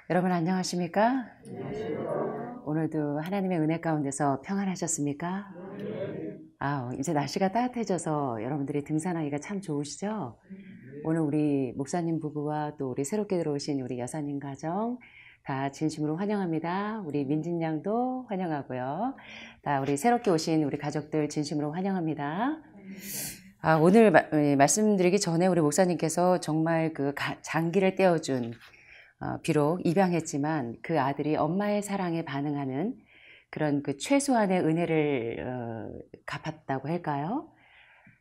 여러분 안녕하십니까? 오늘도 하나님의 은혜 가운데서 평안하셨습니까? 이제 날씨가 따뜻해져서 여러분들이 등산하기가 참 좋으시죠? 오늘 우리 목사님 부부와 또 우리 새롭게 들어오신 우리 여사님 가정 다 진심으로 환영합니다. 우리 민진 양도 환영하고요. 다 우리 새롭게 오신 우리 가족들 진심으로 환영합니다. 오늘 말씀드리기 전에 우리 목사님께서 정말 그 장기를 떼어준 비록 입양했지만 그 아들이 엄마의 사랑에 반응하는 그런 그 최소한의 은혜를 갚았다고 할까요?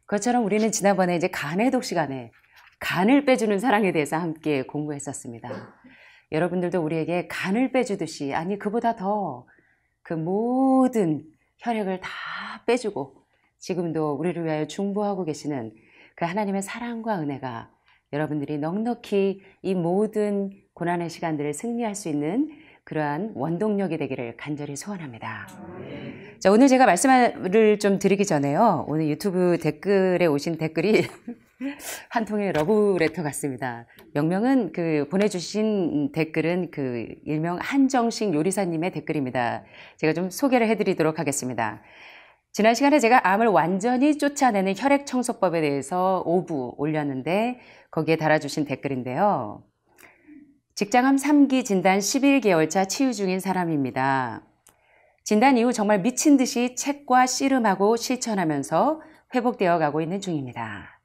그것처럼 우리는 지난번에 이제 간의 독 시간에 간을 빼주는 사랑에 대해서 함께 공부했었습니다. 여러분들도 우리에게 간을 빼주듯이, 아니 그보다 더 그 모든 혈액을 다 빼주고 지금도 우리를 위하여 중보하고 계시는 그 하나님의 사랑과 은혜가 여러분들이 넉넉히 이 모든 고난의 시간들을 승리할 수 있는 그러한 원동력이 되기를 간절히 소원합니다. 자, 오늘 제가 말씀을 좀 드리기 전에요. 오늘 유튜브 댓글에 오신 댓글이 한 통의 러브레터 같습니다. 명명은 보내주신 댓글은 일명 한정식 요리사님의 댓글입니다. 제가 좀 소개를 해드리도록 하겠습니다. 지난 시간에 제가 암을 완전히 쫓아내는 혈액청소법에 대해서 5부 올렸는데 거기에 달아주신 댓글인데요. 직장암 3기 진단 11개월차 치유 중인 사람입니다. 진단 이후 정말 미친 듯이 책과 씨름하고 실천하면서 회복되어 가고 있는 중입니다.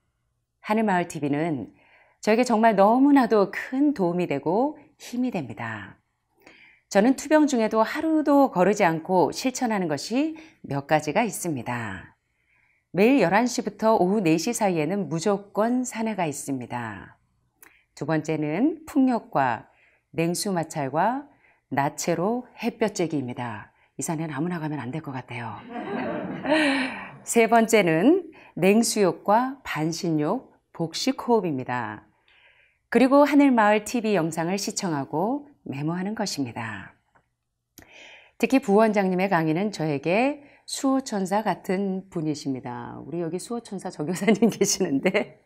하늘마을TV는 저에게 정말 너무나도 큰 도움이 되고 힘이 됩니다. 저는 투병 중에도 하루도 거르지 않고 실천하는 것이 몇 가지가 있습니다. 매일 11시부터 오후 4시 사이에는 무조건 산에가 있습니다. 두 번째는 풍력과 냉수 마찰과 나체로 햇볕 쬐기입니다. 이 산에는 아무나 가면 안 될 것 같아요. 세 번째는 냉수욕과 반신욕, 복식 호흡입니다. 그리고 하늘마을 TV 영상을 시청하고 메모하는 것입니다. 특히 부원장님의 강의는 저에게 수호천사 같은 분이십니다. 우리 여기 수호천사 정교사님 계시는데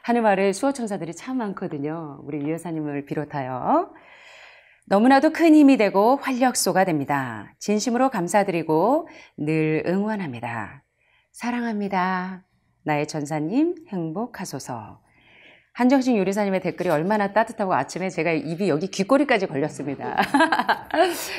하늘마을에 수호천사들이 참 많거든요. 우리 유 여사님을 비롯하여. 너무나도 큰 힘이 되고 활력소가 됩니다. 진심으로 감사드리고 늘 응원합니다. 사랑합니다. 나의 전사님 행복하소서. 한정식 요리사님의 댓글이 얼마나 따뜻하고 아침에 제가 입이 여기 귓꼬리까지 걸렸습니다.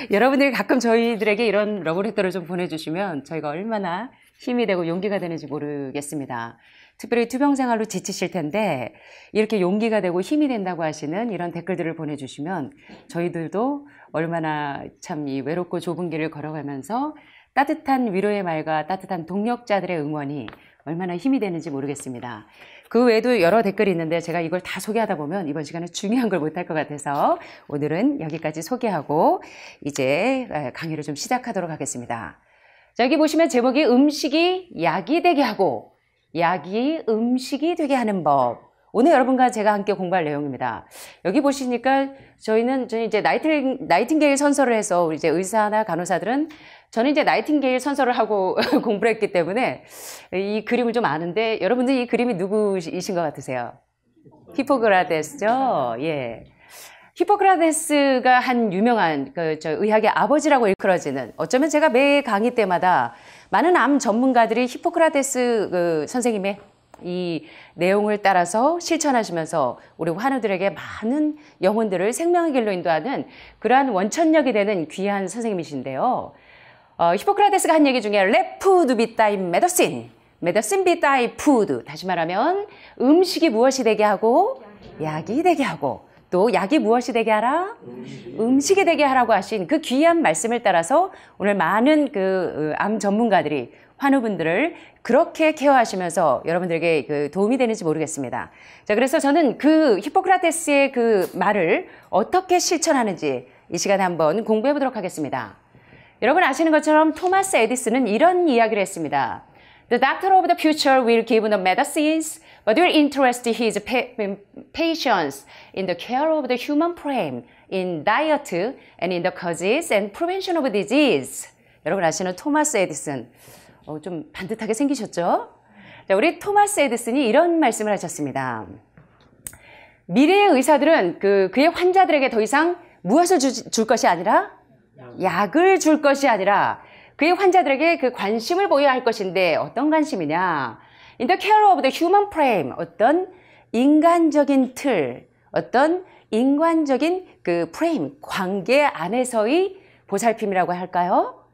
여러분들이 가끔 저희들에게 이런 러브레터를 좀 보내주시면 저희가 얼마나 힘이 되고 용기가 되는지 모르겠습니다. 특별히 투병생활로 지치실 텐데 이렇게 용기가 되고 힘이 된다고 하시는 이런 댓글들을 보내주시면 저희들도 얼마나 참 이 외롭고 좁은 길을 걸어가면서 따뜻한 위로의 말과 따뜻한 동력자들의 응원이 얼마나 힘이 되는지 모르겠습니다. 그 외에도 여러 댓글이 있는데 제가 이걸 다 소개하다 보면 이번 시간에 중요한 걸 못할 것 같아서 오늘은 여기까지 소개하고 이제 강의를 좀 시작하도록 하겠습니다. 자, 여기 보시면 제목이 음식이 약이 되게 하고 약이 음식이 되게 하는 법. 오늘 여러분과 제가 함께 공부할 내용입니다. 여기 보시니까 저희는 이제 나이팅게일 선서를 해서 이제 의사나 간호사들은 저는 이제 나이팅게일 선서를 하고 공부를 했기 때문에 이 그림을 좀 아는데 여러분들 이 그림이 누구이신 것 같으세요? 히포크라테스죠? 예. 히포크라테스가 한 유명한 의학의 아버지라고 일컬어지는, 어쩌면 제가 매 강의 때마다 많은 암 전문가들이 히포크라테스 선생님의 이 내용을 따라서 실천하시면서 우리 환우들에게 많은 영혼들을 생명의 길로 인도하는 그러한 원천력이 되는 귀한 선생님이신데요. 히포크라테스가 한 얘기 중에 Let food be thy medicine, medicine be thy food. 다시 말하면 음식이 무엇이 되게 하고 약이 되게 하고 또 약이 무엇이 되게 하라? 음식이 되게 하라고 하신 그 귀한 말씀을 따라서 오늘 많은 암 전문가들이 환우분들을 그렇게 케어하시면서 여러분들에게 도움이 되는지 모르겠습니다. 자, 그래서 저는 그 히포크라테스의 그 말을 어떻게 실천하는지 이 시간에 한번 공부해 보도록 하겠습니다. 여러분 아시는 것처럼 토마스 에디슨은 이런 이야기를 했습니다. The doctor of the future will give the medicines, but will interest his patients in the care of the human frame, in diet, and in the causes and prevention of disease. 여러분 아시는 토마스 에디슨. 좀 반듯하게 생기셨죠? 자, 우리 토마스 에디슨이 이런 말씀을 하셨습니다. 미래의 의사들은 그의 환자들에게 더 이상 무엇을 줄 것이 아니라 약을 줄 것이 아니라 그의 환자들에게 그 관심을 보여야 할 것인데 어떤 관심이냐? In the care of the human frame, 어떤 인간적인 틀, 어떤 인간적인 그 프레임, 관계 안에서의 보살핌이라고 할까요?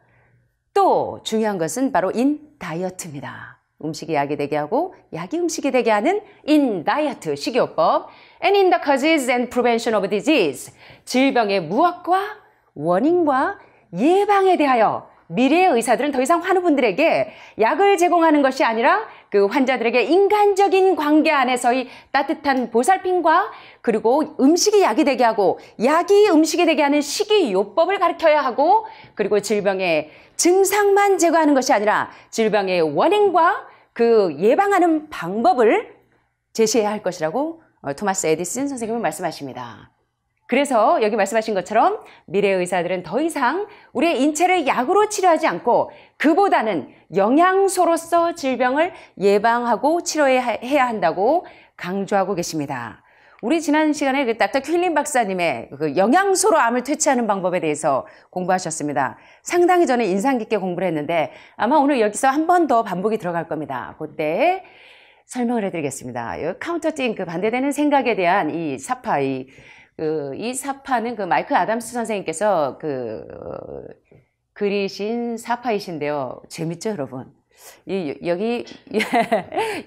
또 중요한 것은 바로 in diet입니다. 음식이 약이 되게 하고 약이 음식이 되게 하는 in diet, 식이요법. And in the causes and prevention of disease, 질병의 무엇과 원인과 예방에 대하여 미래의 의사들은 더 이상 환우분들에게 약을 제공하는 것이 아니라 그 환자들에게 인간적인 관계 안에서의 따뜻한 보살핌과 그리고 음식이 약이 되게 하고 약이 음식이 되게 하는 식이요법을 가르쳐야 하고 그리고 질병의 증상만 제거하는 것이 아니라 질병의 원인과 그 예방하는 방법을 제시해야 할 것이라고 토마스 에디슨 선생님은 말씀하십니다. 그래서 여기 말씀하신 것처럼 미래의 의사들은 더 이상 우리의 인체를 약으로 치료하지 않고 그보다는 영양소로서 질병을 예방하고 치료해야 한다고 강조하고 계십니다. 우리 지난 시간에 그 닥터 퀼린 박사님의 그 영양소로 암을 퇴치하는 방법에 대해서 공부하셨습니다. 상당히 저는 인상 깊게 공부를 했는데 아마 오늘 여기서 한 번 더 반복이 들어갈 겁니다. 그때 설명을 해드리겠습니다. 카운터띵, 그 반대되는 생각에 대한 이 사파, 이 사파는 그 마이클 아담스 선생님께서 그리신 사파이신데요. 재밌죠, 여러분? 여기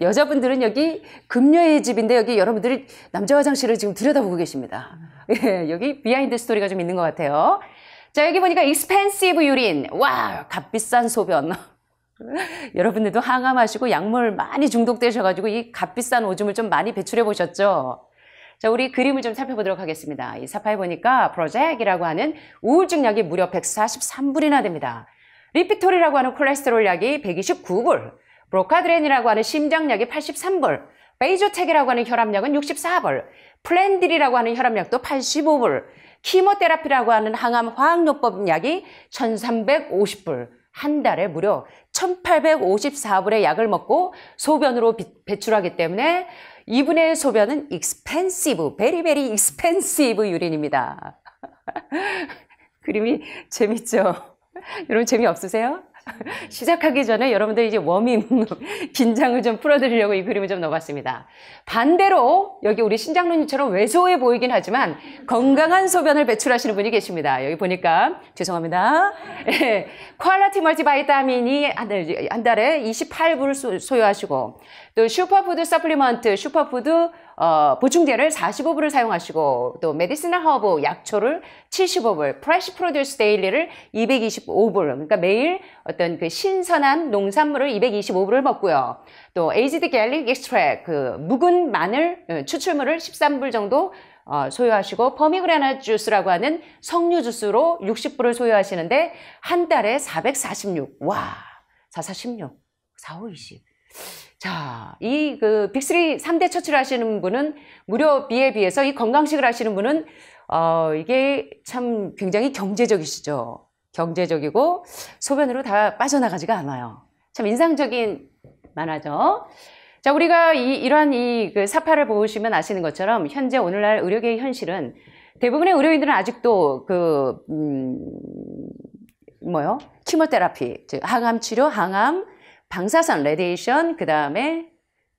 여자분들은 여기 금요의 집인데 여기 여러분들이 남자 화장실을 지금 들여다보고 계십니다. 여기 비하인드 스토리가 좀 있는 것 같아요. 자, 여기 보니까 expensive urine. 와, 값비싼 소변. 여러분들도 항암하시고 약물 많이 중독되셔가지고 이 값비싼 오줌을 좀 많이 배출해 보셨죠? 자, 우리 그림을 좀 살펴보도록 하겠습니다. 이 사파에 보니까 프로젝이라고 하는 우울증 약이 무려 143불이나 됩니다. 리피톨이라고 하는 콜레스테롤 약이 129불, 브로카드렌이라고 하는 심장약이 83불, 베이조텍이라고 하는 혈압약은 64불, 플랜딜이라고 하는 혈압약도 85불, 키모테라피라고 하는 항암 화학요법 약이 1350불, 한 달에 무려 1854불의 약을 먹고 소변으로 배출하기 때문에 이분의 소변은 expensive, very very expensive 유린입니다. 그림이 재밌죠? 여러분 재미없으세요? 시작하기 전에 여러분들 이제 워밍, 긴장을 좀 풀어드리려고 이 그림을 좀 넣어봤습니다. 반대로 여기 우리 신장로님처럼 왜소해 보이긴 하지만 건강한 소변을 배출하시는 분이 계십니다. 여기 보니까 죄송합니다. 퀄리티 멀티바이타민이 한 달에 28불 소요하시고 또 슈퍼푸드 서플리먼트, 슈퍼푸드 보충제를 45불을 사용하시고 또 메디시널 허브 약초를 75불, 프레시 프로듀스 데일리를 225불, 그러니까 매일 어떤 그 신선한 농산물을 225불을 먹고요. 또 에이지드 갤릭 익스트랙, 그 묵은 마늘 추출물을 13불 정도 소요하시고 포미그레나 주스라고 하는 석류 주스로 60불을 소요하시는데 한 달에 446. 와, 446, 4520. 자, 이 그 빅3 3대 처치를 하시는 분은 무료 비에 비해서 이 건강식을 하시는 분은 이게 참 굉장히 경제적이시죠. 경제적이고 소변으로 다 빠져나가지가 않아요. 참 인상적인 만화죠. 자, 우리가 이러한 그 사파를 보시면 아시는 것처럼 현재 오늘날 의료계의 현실은 대부분의 의료인들은 아직도 키모테라피, 즉 항암 치료, 항암, 방사선, 레디에이션, 그 다음에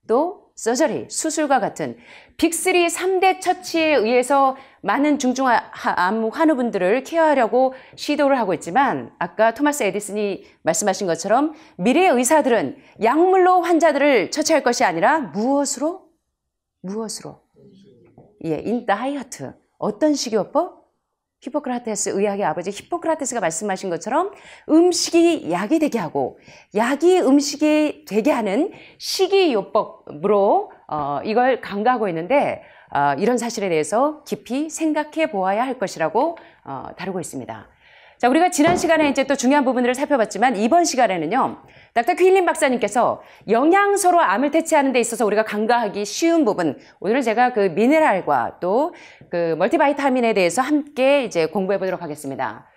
또 서저리, 수술과 같은 빅3 3대 처치에 의해서 많은 중증암 환우분들을 케어하려고 시도를 하고 있지만 아까 토마스 에디슨이 말씀하신 것처럼 미래의 의사들은 약물로 환자들을 처치할 것이 아니라 무엇으로? 예, in diet. 어떤 식이요법? 히포크라테스, 의학의 아버지 히포크라테스가 말씀하신 것처럼 음식이 약이 되게 하고 약이 음식이 되게 하는 식이요법으로 이걸 강구하고 있는데 이런 사실에 대해서 깊이 생각해 보아야 할 것이라고 다루고 있습니다. 자, 우리가 지난 시간에 이제 또 중요한 부분들을 살펴봤지만 이번 시간에는요, 닥터 퀼린 박사님께서 영양소로 암을 퇴치하는 데 있어서 우리가 간과하기 쉬운 부분, 오늘은 제가 그 미네랄과 또 그 멀티바이타민에 대해서 함께 이제 공부해 보도록 하겠습니다.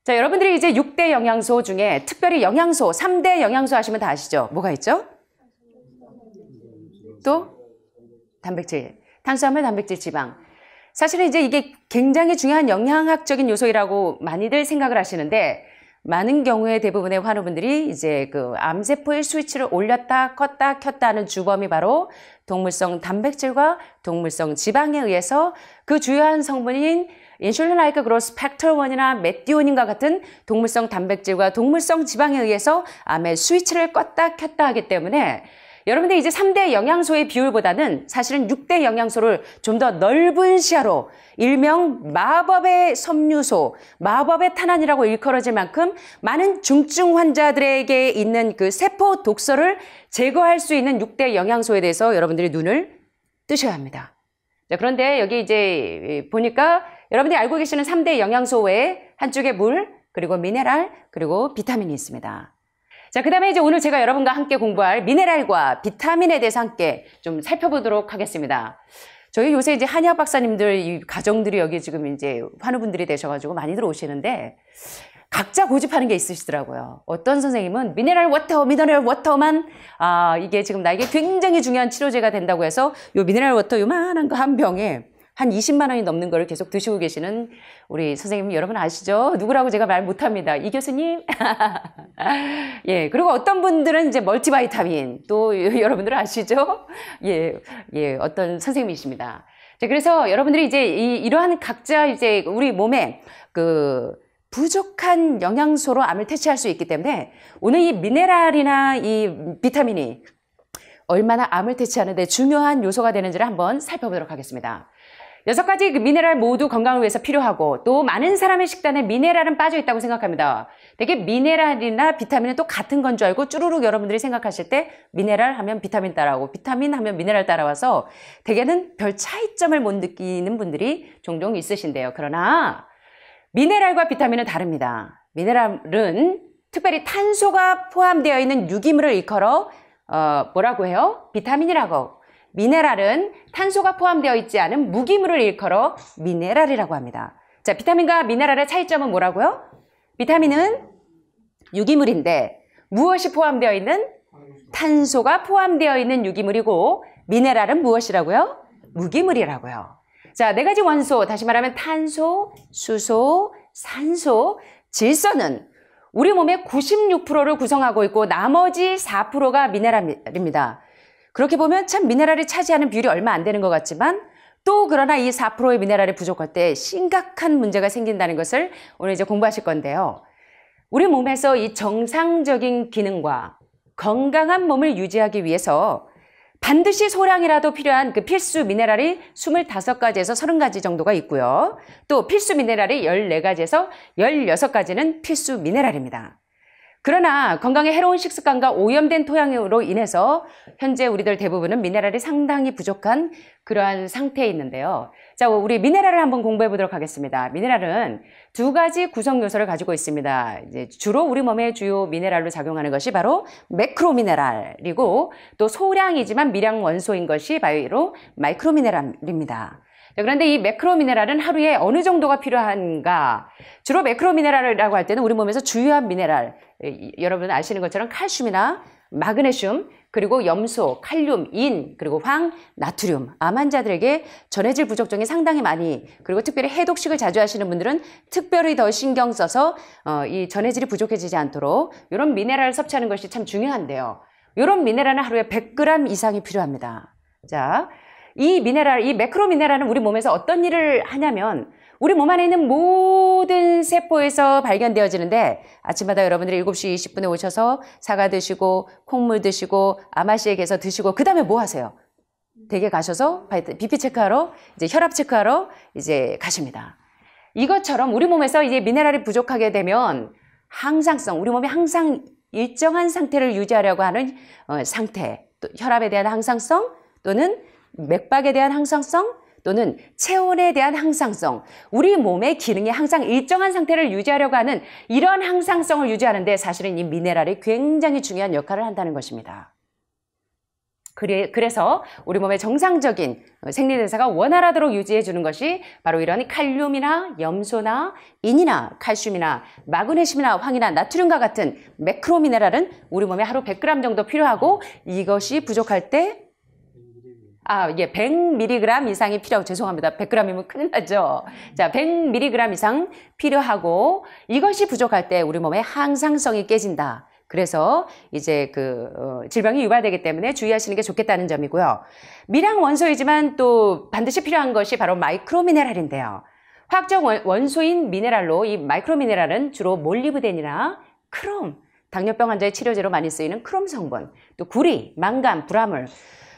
자, 여러분들이 이제 6대 영양소 중에 특별히 영양소, 3대 영양소 하시면 다 아시죠? 뭐가 있죠? 또 단백질, 탄수화물, 단백질, 지방. 사실은 이제 이게 굉장히 중요한 영양학적인 요소라고 많이들 생각을 하시는데 많은 경우에 대부분의 환우분들이 이제 그 암세포의 스위치를 올렸다 껐다 켰다 하는 주범이 바로 동물성 단백질과 동물성 지방에 의해서 그 주요한 성분인 인슐린 라이크 그로스 팩터 1이나 메티오닌과 같은 동물성 단백질과 동물성 지방에 의해서 암의 스위치를 껐다 켰다 하기 때문에 여러분들 이제 3대 영양소의 비율보다는 사실은 6대 영양소를 좀 더 넓은 시야로 일명 마법의 섬유소, 마법의 탄환이라고 일컬어질 만큼 많은 중증 환자들에게 있는 그 세포 독소를 제거할 수 있는 6대 영양소에 대해서 여러분들이 눈을 뜨셔야 합니다. 자, 그런데 여기 이제 보니까 여러분들이 알고 계시는 3대 영양소 외에 한쪽에 물, 그리고 미네랄, 그리고 비타민이 있습니다. 자, 그 다음에 이제 오늘 제가 여러분과 함께 공부할 미네랄과 비타민에 대해서 함께 좀 살펴보도록 하겠습니다. 저희 요새 이제 한의학 박사님들, 이 가정들이 여기 지금 이제 환우분들이 되셔가지고 많이들 오시는데 각자 고집하는 게 있으시더라고요. 어떤 선생님은 미네랄 워터만, 이게 지금 나에게 굉장히 중요한 치료제가 된다고 해서 요 미네랄 워터 요만한 거 한 병에 한 20만 원이 넘는 거를 계속 드시고 계시는 우리 선생님 여러분 아시죠? 누구라고 제가 말 못합니다. 이 교수님. 예, 그리고 어떤 분들은 이제 멀티바이타민 또 여러분들 아시죠? 예, 어떤 선생님이십니다. 자, 그래서 여러분들이 이제 이러한 각자 이제 우리 몸에 그 부족한 영양소로 암을 퇴치할 수 있기 때문에 오늘 이 미네랄이나 이 비타민이 얼마나 암을 퇴치하는 데 중요한 요소가 되는지를 한번 살펴보도록 하겠습니다. 6가지 그 미네랄 모두 건강을 위해서 필요하고 또 많은 사람의 식단에 미네랄은 빠져 있다고 생각합니다. 되게 미네랄이나 비타민은 또 같은 건 줄 알고 쭈루룩 여러분들이 생각하실 때 미네랄 하면 비타민 따라오고 비타민 하면 미네랄 따라와서 대개는 별 차이점을 못 느끼는 분들이 종종 있으신데요. 그러나 미네랄과 비타민은 다릅니다. 미네랄은 특별히 탄소가 포함되어 있는 유기물을 일컬어 뭐라고 해요? 비타민이라고. 미네랄은 탄소가 포함되어 있지 않은 무기물을 일컬어 미네랄이라고 합니다. 자, 비타민과 미네랄의 차이점은 뭐라고요? 비타민은 유기물인데 무엇이 포함되어 있는? 탄소가 포함되어 있는 유기물이고 미네랄은 무엇이라고요? 무기물이라고요. 자, 4가지 원소, 다시 말하면 탄소, 수소, 산소, 질소는 우리 몸의 96%를 구성하고 있고 나머지 4%가 미네랄입니다. 그렇게 보면 참 미네랄이 차지하는 비율이 얼마 안 되는 것 같지만 또 그러나 이 4%의 미네랄이 부족할 때 심각한 문제가 생긴다는 것을 오늘 이제 공부하실 건데요. 우리 몸에서 이 정상적인 기능과 건강한 몸을 유지하기 위해서 반드시 소량이라도 필요한 그 필수 미네랄이 25가지에서 30가지 정도가 있고요. 또 필수 미네랄이 14가지에서 16가지는 필수 미네랄입니다. 그러나 건강에 해로운 식습관과 오염된 토양으로 인해서 현재 우리들 대부분은 미네랄이 상당히 부족한 그러한 상태에 있는데요. 자, 우리 미네랄을 한번 공부해 보도록 하겠습니다. 미네랄은 2가지 구성 요소를 가지고 있습니다. 이제 주로 우리 몸의 주요 미네랄로 작용하는 것이 바로 매크로미네랄이고 또 소량이지만 미량 원소인 것이 바로 마이크로미네랄입니다. 그런데 이 매크로미네랄은 하루에 어느 정도가 필요한가? 주로 매크로미네랄이라고 할 때는 우리 몸에서 주요한 미네랄, 여러분 아시는 것처럼 칼슘이나 마그네슘, 그리고 염소, 칼륨, 인, 그리고 황, 나트륨, 암 환자들에게 전해질 부족증이 상당히 많이, 그리고 특별히 해독식을 자주 하시는 분들은 특별히 더 신경 써서 이 전해질이 부족해지지 않도록 이런 미네랄을 섭취하는 것이 참 중요한데요. 이런 미네랄은 하루에 100g 이상이 필요합니다. 자, 이 미네랄, 이 매크로미네랄은 우리 몸에서 어떤 일을 하냐면 우리 몸 안에 있는 모든 세포에서 발견되어지는데 아침마다 여러분들이 7시 20분에 오셔서 사과 드시고 콩물 드시고 아마시액에서 드시고 그 다음에 뭐 하세요? 댁에 가셔서 BP 체크하러 이제 혈압 체크하러 이제 가십니다. 이것처럼 우리 몸에서 이제 미네랄이 부족하게 되면 항상성, 우리 몸이 항상 일정한 상태를 유지하려고 하는 상태, 또 혈압에 대한 항상성 또는 맥박에 대한 항상성 또는 체온에 대한 항상성, 우리 몸의 기능이 항상 일정한 상태를 유지하려고 하는 이런 항상성을 유지하는데 사실은 이 미네랄이 굉장히 중요한 역할을 한다는 것입니다. 그래서 우리 몸의 정상적인 생리대사가 원활하도록 유지해 주는 것이 바로 이런 칼륨이나 염소나 인이나 칼슘이나 마그네슘이나 황이나 나트륨과 같은 매크로미네랄은 우리 몸에 하루 100g 정도 필요하고 이것이 부족할 때 이게 100mg 이상이 필요하고, 죄송합니다. 100g이면 큰일 나죠. 자, 100mg 이상 필요하고, 이것이 부족할 때 우리 몸의 항상성이 깨진다. 그래서 이제 질병이 유발되기 때문에 주의하시는 게 좋겠다는 점이고요. 미량 원소이지만 또 반드시 필요한 것이 바로 마이크로미네랄인데요. 화학적 원소인 미네랄로 이 마이크로미네랄은 주로 몰리브덴이나 크롬, 당뇨병 환자의 치료제로 많이 쓰이는 크롬 성분, 또 구리, 망간, 불화물.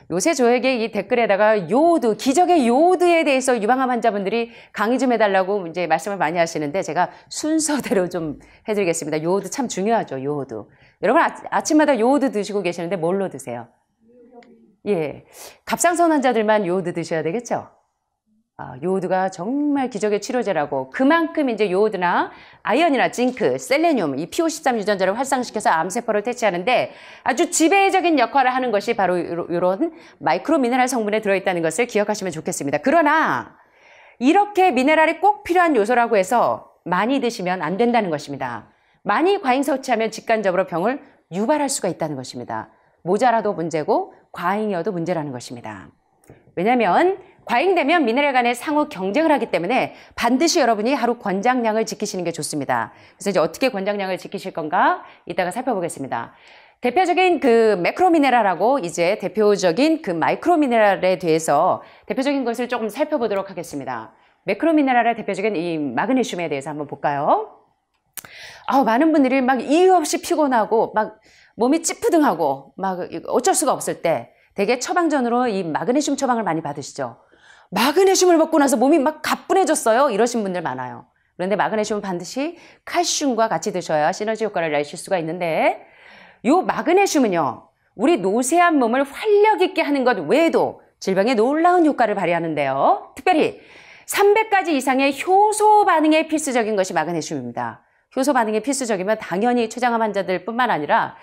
요새 저에게 이 댓글에다가 요오드, 기적의 요오드에 대해서 유방암 환자분들이 강의 좀 해달라고 이제 말씀을 많이 하시는데 제가 순서대로 좀 해드리겠습니다. 요오드 참 중요하죠, 요오드. 여러분 아침마다 요오드 드시고 계시는데 뭘로 드세요? 예, 갑상선 환자들만 요오드 드셔야 되겠죠? 요오드가 정말 기적의 치료제라고, 그만큼 이제 요오드나 아연이나 징크, 셀레늄, 이 P53 유전자를 활성시켜서 암세포를 퇴치하는데 아주 지배적인 역할을 하는 것이 바로 이런 마이크로 미네랄 성분에 들어있다는 것을 기억하시면 좋겠습니다. 그러나 이렇게 미네랄이 꼭 필요한 요소라고 해서 많이 드시면 안 된다는 것입니다. 많이 과잉 섭취하면 직간접으로 병을 유발할 수가 있다는 것입니다. 모자라도 문제고 과잉이어도 문제라는 것입니다. 왜냐하면 과잉되면 미네랄 간의 상호 경쟁을 하기 때문에 반드시 여러분이 하루 권장량을 지키시는 게 좋습니다. 그래서 이제 어떻게 권장량을 지키실 건가 이따가 살펴보겠습니다. 대표적인 매크로미네랄하고 이제 대표적인 마이크로미네랄에 대해서 대표적인 것을 조금 살펴보도록 하겠습니다. 매크로미네랄의 대표적인 이 마그네슘에 대해서 한번 볼까요? 많은 분들이 막 이유 없이 피곤하고 막 몸이 찌푸둥하고 막 어쩔 수가 없을 때 대개 처방전으로 이 마그네슘 처방을 많이 받으시죠. 마그네슘을 먹고 나서 몸이 막 가뿐해졌어요. 이러신 분들 많아요. 그런데 마그네슘은 반드시 칼슘과 같이 드셔야 시너지 효과를 내실 수가 있는데, 요 마그네슘은요, 우리 노쇠한 몸을 활력 있게 하는 것 외에도 질병에 놀라운 효과를 발휘하는데요. 특별히 300가지 이상의 효소 반응에 필수적인 것이 마그네슘입니다. 효소 반응에 필수적이면 당연히 췌장암 환자들 뿐만 아니라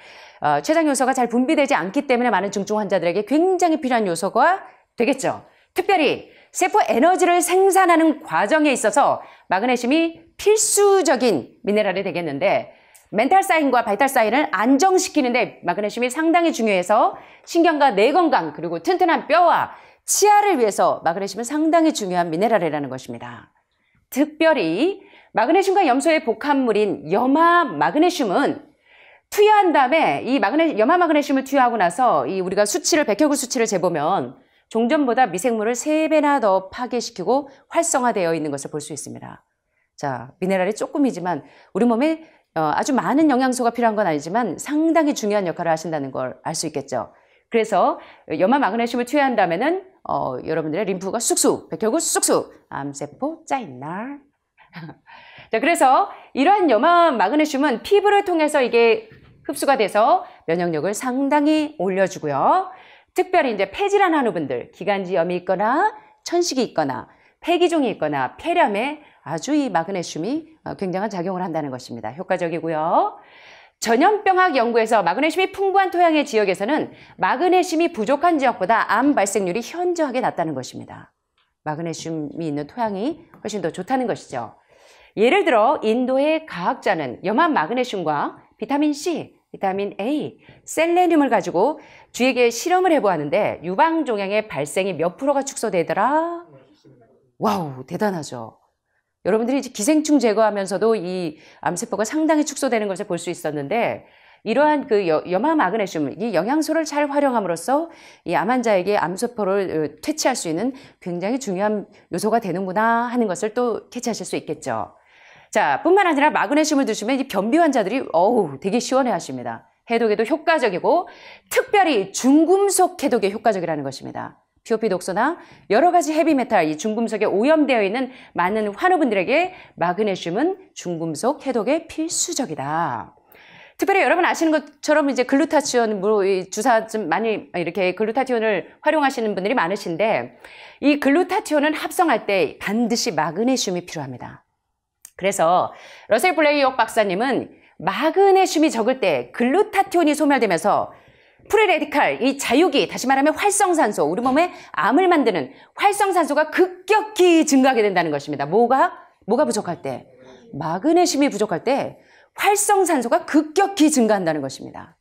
췌장 요소가 잘 분비되지 않기 때문에 많은 중증 환자들에게 굉장히 필요한 요소가 되겠죠. 특별히 세포 에너지를 생산하는 과정에 있어서 마그네슘이 필수적인 미네랄이 되겠는데, 멘탈사인과 바이탈사인을 안정시키는데 마그네슘이 상당히 중요해서 신경과 뇌 건강 그리고 튼튼한 뼈와 치아를 위해서 마그네슘은 상당히 중요한 미네랄이라는 것입니다. 특별히 마그네슘과 염소의 복합물인 염화 마그네슘은 투여한 다음에 이 염화 마그네슘을 투여하고 나서 우리가 백혈구 수치를 재보면 종전보다 미생물을 3배나 더 파괴시키고 활성화되어 있는 것을 볼 수 있습니다. 자, 미네랄이 조금이지만 우리 몸에 아주 많은 영양소가 필요한 건 아니지만 상당히 중요한 역할을 하신다는 걸 알 수 있겠죠. 그래서 염화 마그네슘을 투여한다면은 여러분들의 림프가 쑥쑥, 백혈구 쑥쑥, 암세포 짜잇날. 자, 그래서 이러한 염화 마그네슘은 피부를 통해서 이게 흡수가 돼서 면역력을 상당히 올려주고요. 특별히 이제 폐질환 환우분들, 기관지염이 있거나 천식이 있거나 폐기종이 있거나 폐렴에 아주 이 마그네슘이 굉장한 작용을 한다는 것입니다. 효과적이고요. 전염병학 연구에서 마그네슘이 풍부한 토양의 지역에서는 마그네슘이 부족한 지역보다 암 발생률이 현저하게 낮다는 것입니다. 마그네슘이 있는 토양이 훨씬 더 좋다는 것이죠. 예를 들어 인도의 과학자는 염화 마그네슘과 비타민 C, 비타민 A, 셀레늄을 가지고 쥐에게 실험을 해보았는데 유방종양의 발생이 몇 프로가 축소되더라? 와우, 대단하죠. 여러분들이 이제 기생충 제거하면서도 이 암세포가 상당히 축소되는 것을 볼 수 있었는데, 이러한 염화 마그네슘, 이 영양소를 잘 활용함으로써 이 암 환자에게 암세포를 퇴치할 수 있는 굉장히 중요한 요소가 되는구나 하는 것을 또 캐치하실 수 있겠죠. 자, 뿐만 아니라 마그네슘을 드시면 이 변비 환자들이 되게 시원해 하십니다. 해독에도 효과적이고 특별히 중금속 해독에 효과적이라는 것입니다. POP 독소나 여러 가지 헤비메탈, 이 중금속에 오염되어 있는 많은 환우분들에게 마그네슘은 중금속 해독에 필수적이다. 특별히 여러분 아시는 것처럼 이제 글루타치온, 주사 좀 많이 이렇게 글루타티온을 활용하시는 분들이 많으신데, 이 글루타티온은 합성할 때 반드시 마그네슘이 필요합니다. 그래서 러셀 블레이옥 박사님은 마그네슘이 적을 때 글루타티온이 소멸되면서 프리레디칼, 이 자유기, 다시 말하면 활성산소, 우리 몸에 암을 만드는 활성산소가 급격히 증가하게 된다는 것입니다. 뭐가 부족할 때? 마그네슘이 부족할 때 활성산소가 급격히 증가한다는 것입니다.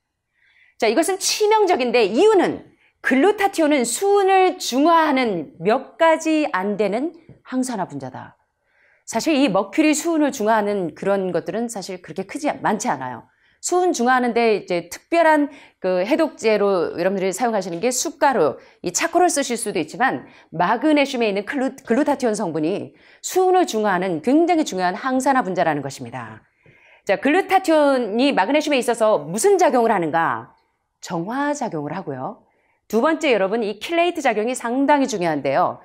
자, 이것은 치명적인데 이유는 글루타티온은 수은을 중화하는 몇 가지 안 되는 항산화 분자다. 사실 이 머큐리 수은을 중화하는 그런 것들은 사실 그렇게 많지 않아요. 수은 중화하는데 이제 특별한 그 해독제로 여러분들이 사용하시는 게 쑥가루, 이 차코를 쓰실 수도 있지만 마그네슘에 있는 글루타티온 성분이 수은을 중화하는 굉장히 중요한 항산화 분자라는 것입니다. 자, 글루타티온이 마그네슘에 있어서 무슨 작용을 하는가? 정화 작용을 하고요. 두 번째 여러분, 이 킬레이트 작용이 상당히 중요한데요.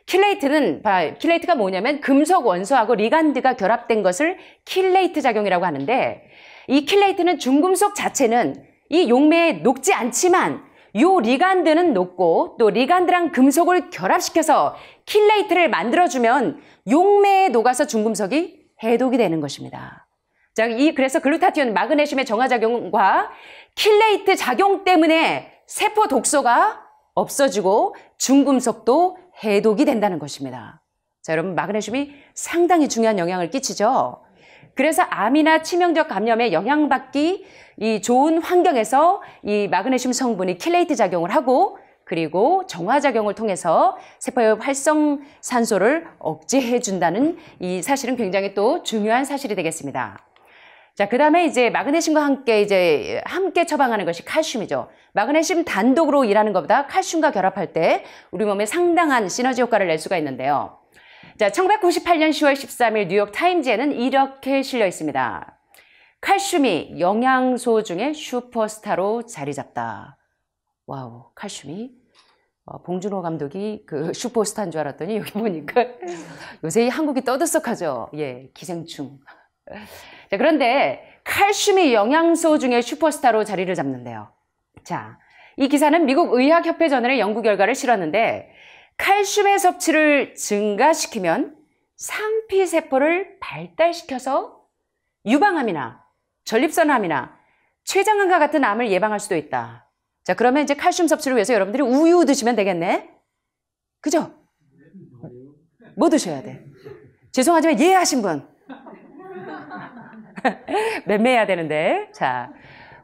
킬레이트가 뭐냐면 금속 원소하고 리간드가 결합된 것을 킬레이트 작용이라고 하는데, 이 킬레이트는 중금속 자체는 이 용매에 녹지 않지만 요 리간드는 녹고 또 리간드랑 금속을 결합시켜서 킬레이트를 만들어주면 용매에 녹아서 중금속이 해독이 되는 것입니다. 자, 그래서 글루타티온 마그네슘의 정화작용과 킬레이트 작용 때문에 세포 독소가 없어지고 중금속도 해독이 된다는 것입니다. 자, 여러분, 마그네슘이 상당히 중요한 영향을 끼치죠. 그래서 암이나 치명적 감염에 영향받기 이 좋은 환경에서 이 마그네슘 성분이 킬레이트 작용을 하고, 그리고 정화작용을 통해서 세포의 활성산소를 억제해 준다는 이 사실은 굉장히 또 중요한 사실이 되겠습니다. 자, 그 다음에 이제 마그네슘과 함께 처방하는 것이 칼슘이죠. 마그네슘 단독으로 일하는 것보다 칼슘과 결합할 때 우리 몸에 상당한 시너지 효과를 낼 수가 있는데요. 자, 1998년 10월 13일 뉴욕 타임즈에는 이렇게 실려 있습니다. 칼슘이 영양소 중에 슈퍼스타로 자리 잡다. 와우, 칼슘이. 봉준호 감독이 그 슈퍼스타인 줄 알았더니 여기 보니까 요새 한국이 떠들썩하죠. 예, 기생충. 자, 그런데 칼슘이 영양소 중에 슈퍼스타로 자리를 잡는데요. 자, 이 기사는 미국 의학협회 저널의 연구 결과를 실었는데, 칼슘의 섭취를 증가시키면 상피세포를 발달시켜서 유방암이나 전립선암이나 췌장암과 같은 암을 예방할 수도 있다. 자, 그러면 이제 칼슘 섭취를 위해서 여러분들이 우유 드시면 되겠네? 그죠? 뭐 드셔야 돼? 죄송하지만 예 하신 분. 맴매해야 되는데. 자,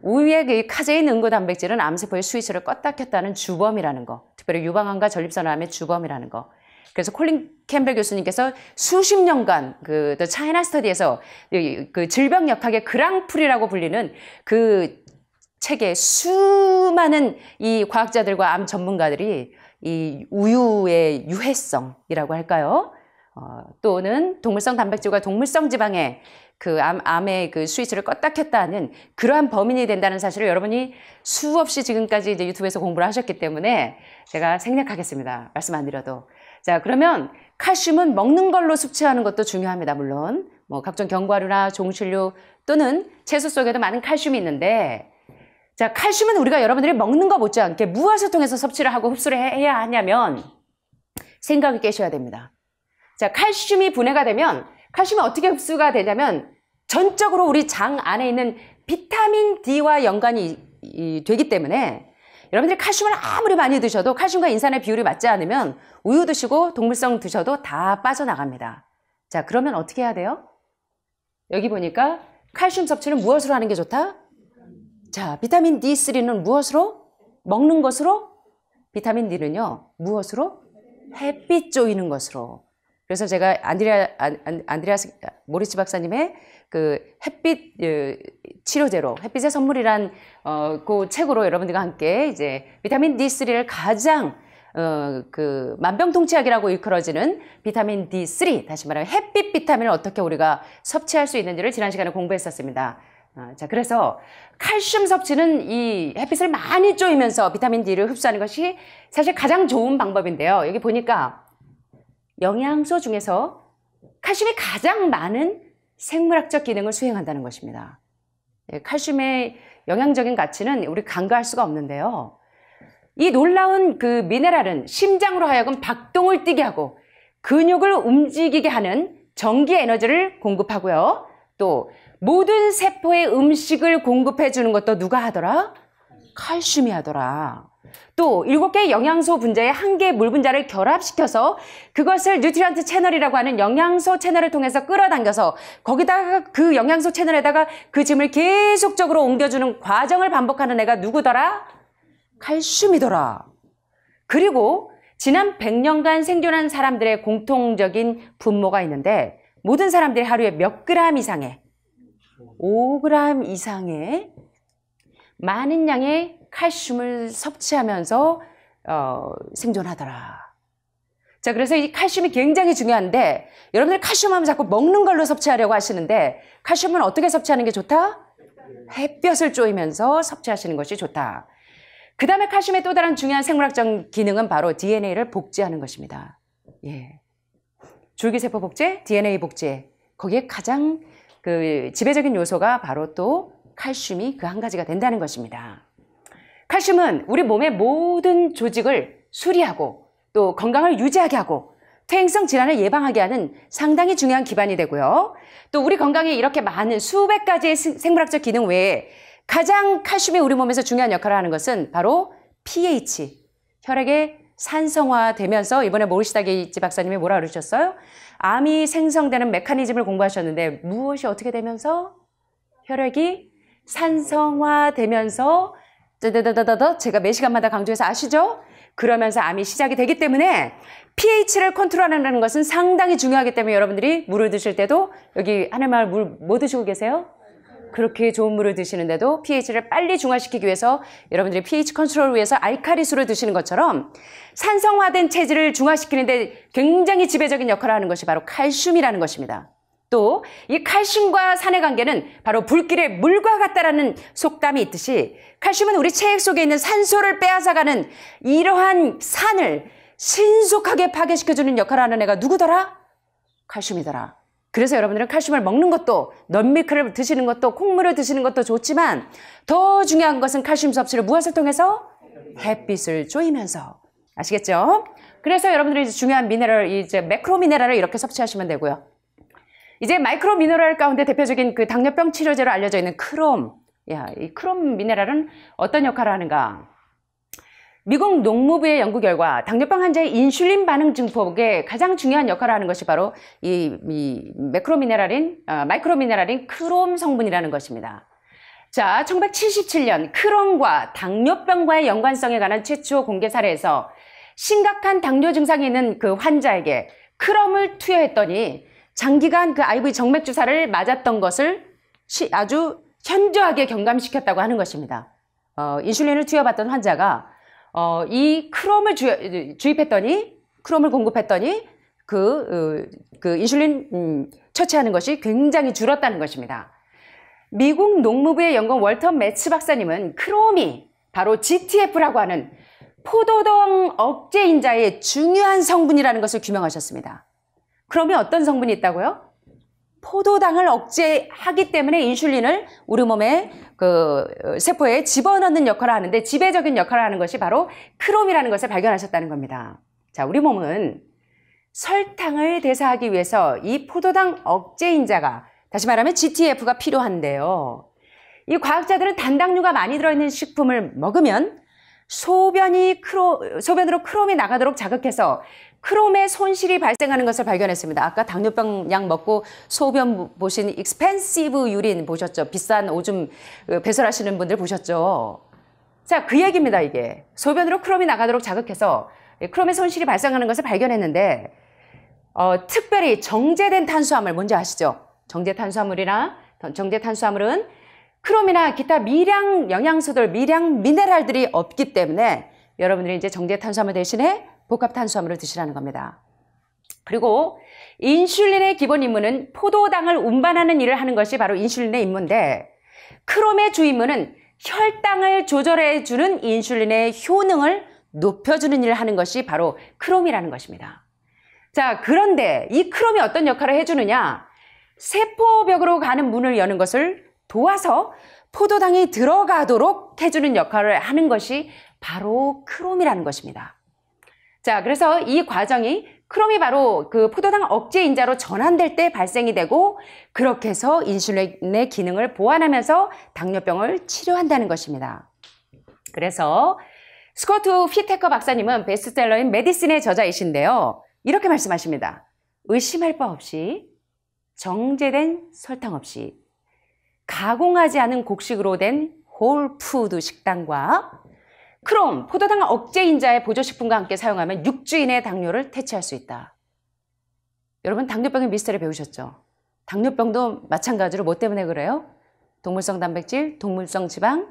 우유의 그 카제인 응고 단백질은 암세포의 스위치를 껐다 켰다는 주범이라는 거. 특별히 유방암과 전립선암의 주범이라는 거. 그래서 콜린 캠벨 교수님께서 수십 년간 그 차이나 스터디에서 그 질병 역학의 그랑프리라고 불리는 그 책에 수많은 이 과학자들과 암 전문가들이 이 우유의 유해성이라고 할까요? 또는 동물성 단백질과 동물성 지방의 그 암의 그 스위치를 껐다 켰다 하는 그러한 범인이 된다는 사실을 여러분이 수없이 지금까지 이제 유튜브에서 공부를 하셨기 때문에 제가 생략하겠습니다. 말씀 안 드려도. 자, 그러면 칼슘은 먹는 걸로 섭취하는 것도 중요합니다. 물론 뭐 각종 견과류나 종실류 또는 채소 속에도 많은 칼슘이 있는데, 자, 칼슘은 우리가 여러분들이 먹는 거 못지않게 무엇을 통해서 섭취를 하고 흡수를 해야 하냐면 생각을 깨셔야 됩니다. 자, 칼슘이 분해가 되면 칼슘이 어떻게 흡수가 되냐면 전적으로 우리 장 안에 있는 비타민 D와 연관이 되기 때문에 여러분들이 칼슘을 아무리 많이 드셔도 칼슘과 인산의 비율이 맞지 않으면 우유 드시고 동물성 드셔도 다 빠져나갑니다. 자, 그러면 어떻게 해야 돼요? 여기 보니까 칼슘 섭취는 무엇으로 하는 게 좋다? 자, 비타민 D3는 무엇으로? 먹는 것으로? 비타민 D는요, 무엇으로? 햇빛 쬐이는 것으로. 그래서 제가 안드레아스 모리츠 박사님의 그 햇빛 치료제로 햇빛의 선물이란 그 책으로 여러분들과 함께 이제 비타민 D3를 가장 그 만병통치약이라고 일컬어지는 비타민 D3, 다시 말하면 햇빛 비타민을 어떻게 우리가 섭취할 수 있는지를 지난 시간에 공부했었습니다. 자, 그래서 칼슘 섭취는 이 햇빛을 많이 쬐면서 비타민 D를 흡수하는 것이 사실 가장 좋은 방법인데요. 여기 보니까 영양소 중에서 칼슘이 가장 많은 생물학적 기능을 수행한다는 것입니다. 칼슘의 영양적인 가치는 우리 간과할 수가 없는데요. 이 놀라운 그 미네랄은 심장으로 하여금 박동을 뛰게 하고 근육을 움직이게 하는 전기 에너지를 공급하고요. 또 모든 세포에 음식을 공급해 주는 것도 누가 하더라? 칼슘이 하더라. 또 7개의 영양소 분자에 1개의 물 분자를 결합시켜서 그것을 뉴트리언트 채널이라고 하는 영양소 채널을 통해서 끌어당겨서 거기다가 그 영양소 채널에다가 그 짐을 계속적으로 옮겨주는 과정을 반복하는 애가 누구더라? 칼슘이더라. 그리고 지난 100년간 생존한 사람들의 공통적인 분모가 있는데 모든 사람들이 하루에 몇 그램 이상의 5g 이상의 많은 양의 칼슘을 섭취하면서 생존하더라. 자, 그래서 이 칼슘이 굉장히 중요한데 여러분들 칼슘 하면 자꾸 먹는 걸로 섭취하려고 하시는데 칼슘은 어떻게 섭취하는 게 좋다? 햇볕을 쬐면서 섭취하시는 것이 좋다. 그 다음에 칼슘의 또 다른 중요한 생물학적 기능은 바로 DNA를 복제하는 것입니다. 예. 줄기세포 복제, DNA 복제. 거기에 가장 그 지배적인 요소가 바로 또 칼슘이 그 한 가지가 된다는 것입니다. 칼슘은 우리 몸의 모든 조직을 수리하고 또 건강을 유지하게 하고 퇴행성 질환을 예방하게 하는 상당히 중요한 기반이 되고요. 또 우리 건강에 이렇게 많은 수백 가지의 생물학적 기능 외에 가장 칼슘이 우리 몸에서 중요한 역할을 하는 것은 바로 pH, 혈액의 산성화되면서 이번에 모리시다게이치 박사님이 뭐라 그러셨어요? 암이 생성되는 메커니즘을 공부하셨는데 무엇이 어떻게 되면서? 혈액이 산성화되면서 제가 매 시간마다 강조해서 아시죠? 그러면서 암이 시작이 되기 때문에 pH를 컨트롤하는 것은 상당히 중요하기 때문에 여러분들이 물을 드실 때도 여기 하늘마을 물 뭐 드시고 계세요? 그렇게 좋은 물을 드시는데도 pH를 빨리 중화시키기 위해서 여러분들이 pH 컨트롤을 위해서 알카리수를 드시는 것처럼 산성화된 체질을 중화시키는데 굉장히 지배적인 역할을 하는 것이 바로 칼슘이라는 것입니다. 또 이 칼슘과 산의 관계는 바로 불길에 물과 같다라는 속담이 있듯이 칼슘은 우리 체액 속에 있는 산소를 빼앗아가는 이러한 산을 신속하게 파괴시켜주는 역할을 하는 애가 누구더라? 칼슘이더라. 그래서 여러분들은 칼슘을 먹는 것도 넌밀크를 드시는 것도 콩물을 드시는 것도 좋지만 더 중요한 것은 칼슘 섭취를 무엇을 통해서? 햇빛을 쬐면서. 아시겠죠? 그래서 여러분들이 중요한 미네랄, 이제 매크로 미네랄을 이렇게 섭취하시면 되고요. 이제 마이크로 미네랄 가운데 대표적인 그 당뇨병 치료제로 알려져 있는 크롬. 이 크롬 미네랄은 어떤 역할을 하는가? 미국 농무부의 연구 결과 당뇨병 환자의 인슐린 반응 증폭에 가장 중요한 역할을 하는 것이 바로 이 마이크로 미네랄인 크롬 성분이라는 것입니다. 자, 1977년 크론과 당뇨병과의 연관성에 관한 최초 공개 사례에서 심각한 당뇨 증상이 있는 그 환자에게 크롬을 투여했더니 장기간 그 IV 정맥 주사를 맞았던 것을 아주 현저하게 경감시켰다고 하는 것입니다. 인슐린을 투여받던 환자가 이 크롬을 주입했더니 크롬을 공급했더니 그 인슐린 처치하는 것이 굉장히 줄었다는 것입니다. 미국 농무부의 연구원 월터 매츠 박사님은 크롬이 바로 GTF라고 하는 포도당 억제 인자의 중요한 성분이라는 것을 규명하셨습니다. 크롬이 어떤 성분이 있다고요? 포도당을 억제하기 때문에 인슐린을 우리 몸의 그 세포에 집어넣는 역할을 하는데 지배적인 역할을 하는 것이 바로 크롬이라는 것을 발견하셨다는 겁니다. 자, 우리 몸은 설탕을 대사하기 위해서 이 포도당 억제 인자가 다시 말하면 GTF가 필요한데요. 이 과학자들은 단당류가 많이 들어있는 식품을 먹으면 소변으로 크롬이 나가도록 자극해서 크롬의 손실이 발생하는 것을 발견했습니다. 아까 당뇨병 약 먹고 소변 보신 익스펜시브 유린 보셨죠? 비싼 오줌 배설하시는 분들 보셨죠? 자, 그 얘기입니다, 이게. 소변으로 크롬이 나가도록 자극해서 크롬의 손실이 발생하는 것을 발견했는데 특별히 정제된 탄수화물 뭔지 아시죠? 정제 탄수화물은 크롬이나 기타 미량 영양소들, 미량 미네랄들이 없기 때문에 여러분들이 이제 정제 탄수화물 대신에 복합 탄수화물을 드시라는 겁니다. 그리고 인슐린의 기본 임무는 포도당을 운반하는 일을 하는 것이 바로 인슐린의 임무인데 크롬의 주 임무는 혈당을 조절해주는 인슐린의 효능을 높여주는 일을 하는 것이 바로 크롬이라는 것입니다. 자, 그런데 이 크롬이 어떤 역할을 해주느냐? 세포벽으로 가는 문을 여는 것을 도와서 포도당이 들어가도록 해주는 역할을 하는 것이 바로 크롬이라는 것입니다. 자, 그래서 이 과정이 크롬이 바로 그 포도당 억제 인자로 전환될 때 발생이 되고 그렇게 해서 인슐린의 기능을 보완하면서 당뇨병을 치료한다는 것입니다. 그래서 스코트 피테커 박사님은 베스트셀러인 메디신의 저자이신데요. 이렇게 말씀하십니다. 의심할 바 없이 정제된 설탕 없이 가공하지 않은 곡식으로 된 홀푸드 식단과 크롬, 포도당 억제 인자의 보조식품과 함께 사용하면 6주 이내 당뇨를 퇴치할 수 있다. 여러분 당뇨병의 미스터리 배우셨죠? 당뇨병도 마찬가지로 뭐 때문에 그래요? 동물성 단백질, 동물성 지방,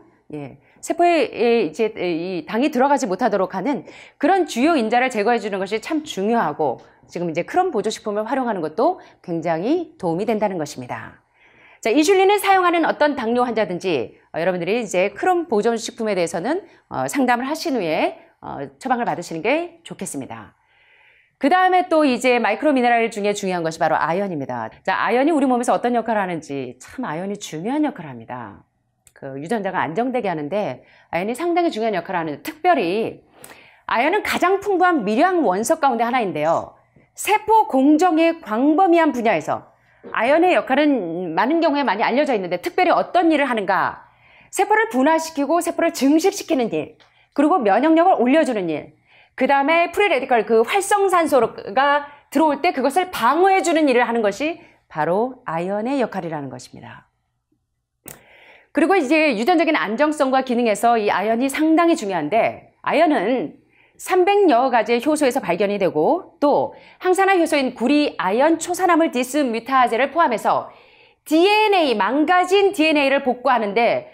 세포에 이제 이 당이 들어가지 못하도록 하는 그런 주요 인자를 제거해 주는 것이 참 중요하고, 지금 이제 크롬 보조식품을 활용하는 것도 굉장히 도움이 된다는 것입니다. 자, 인슐린을 사용하는 어떤 당뇨 환자든지 여러분들이 이제 크롬 보조식품에 대해서는 상담을 하신 후에 처방을 받으시는 게 좋겠습니다. 그 다음에 또 이제 마이크로 미네랄 중에 중요한 것이 바로 아연입니다. 자, 아연이 우리 몸에서 어떤 역할을 하는지, 참 아연이 중요한 역할을 합니다. 그 유전자가 안정되게 하는데 아연이 상당히 중요한 역할을 하는데, 특별히 아연은 가장 풍부한 미량 원석 가운데 하나인데요. 세포 공정의 광범위한 분야에서 아연의 역할은 많은 경우에 많이 알려져 있는데, 특별히 어떤 일을 하는가? 세포를 분화시키고 세포를 증식시키는 일, 그리고 면역력을 올려주는 일, 그 다음에 프리레디컬, 그 활성산소가 들어올 때 그것을 방어해주는 일을 하는 것이 바로 아연의 역할이라는 것입니다. 그리고 이제 유전적인 안정성과 기능에서 이 아연이 상당히 중요한데, 아연은 300여 가지의 효소에서 발견이 되고, 또 항산화 효소인 구리 아연 초산화물 디스뮤타아제를 포함해서 DNA, 망가진 DNA를 복구하는데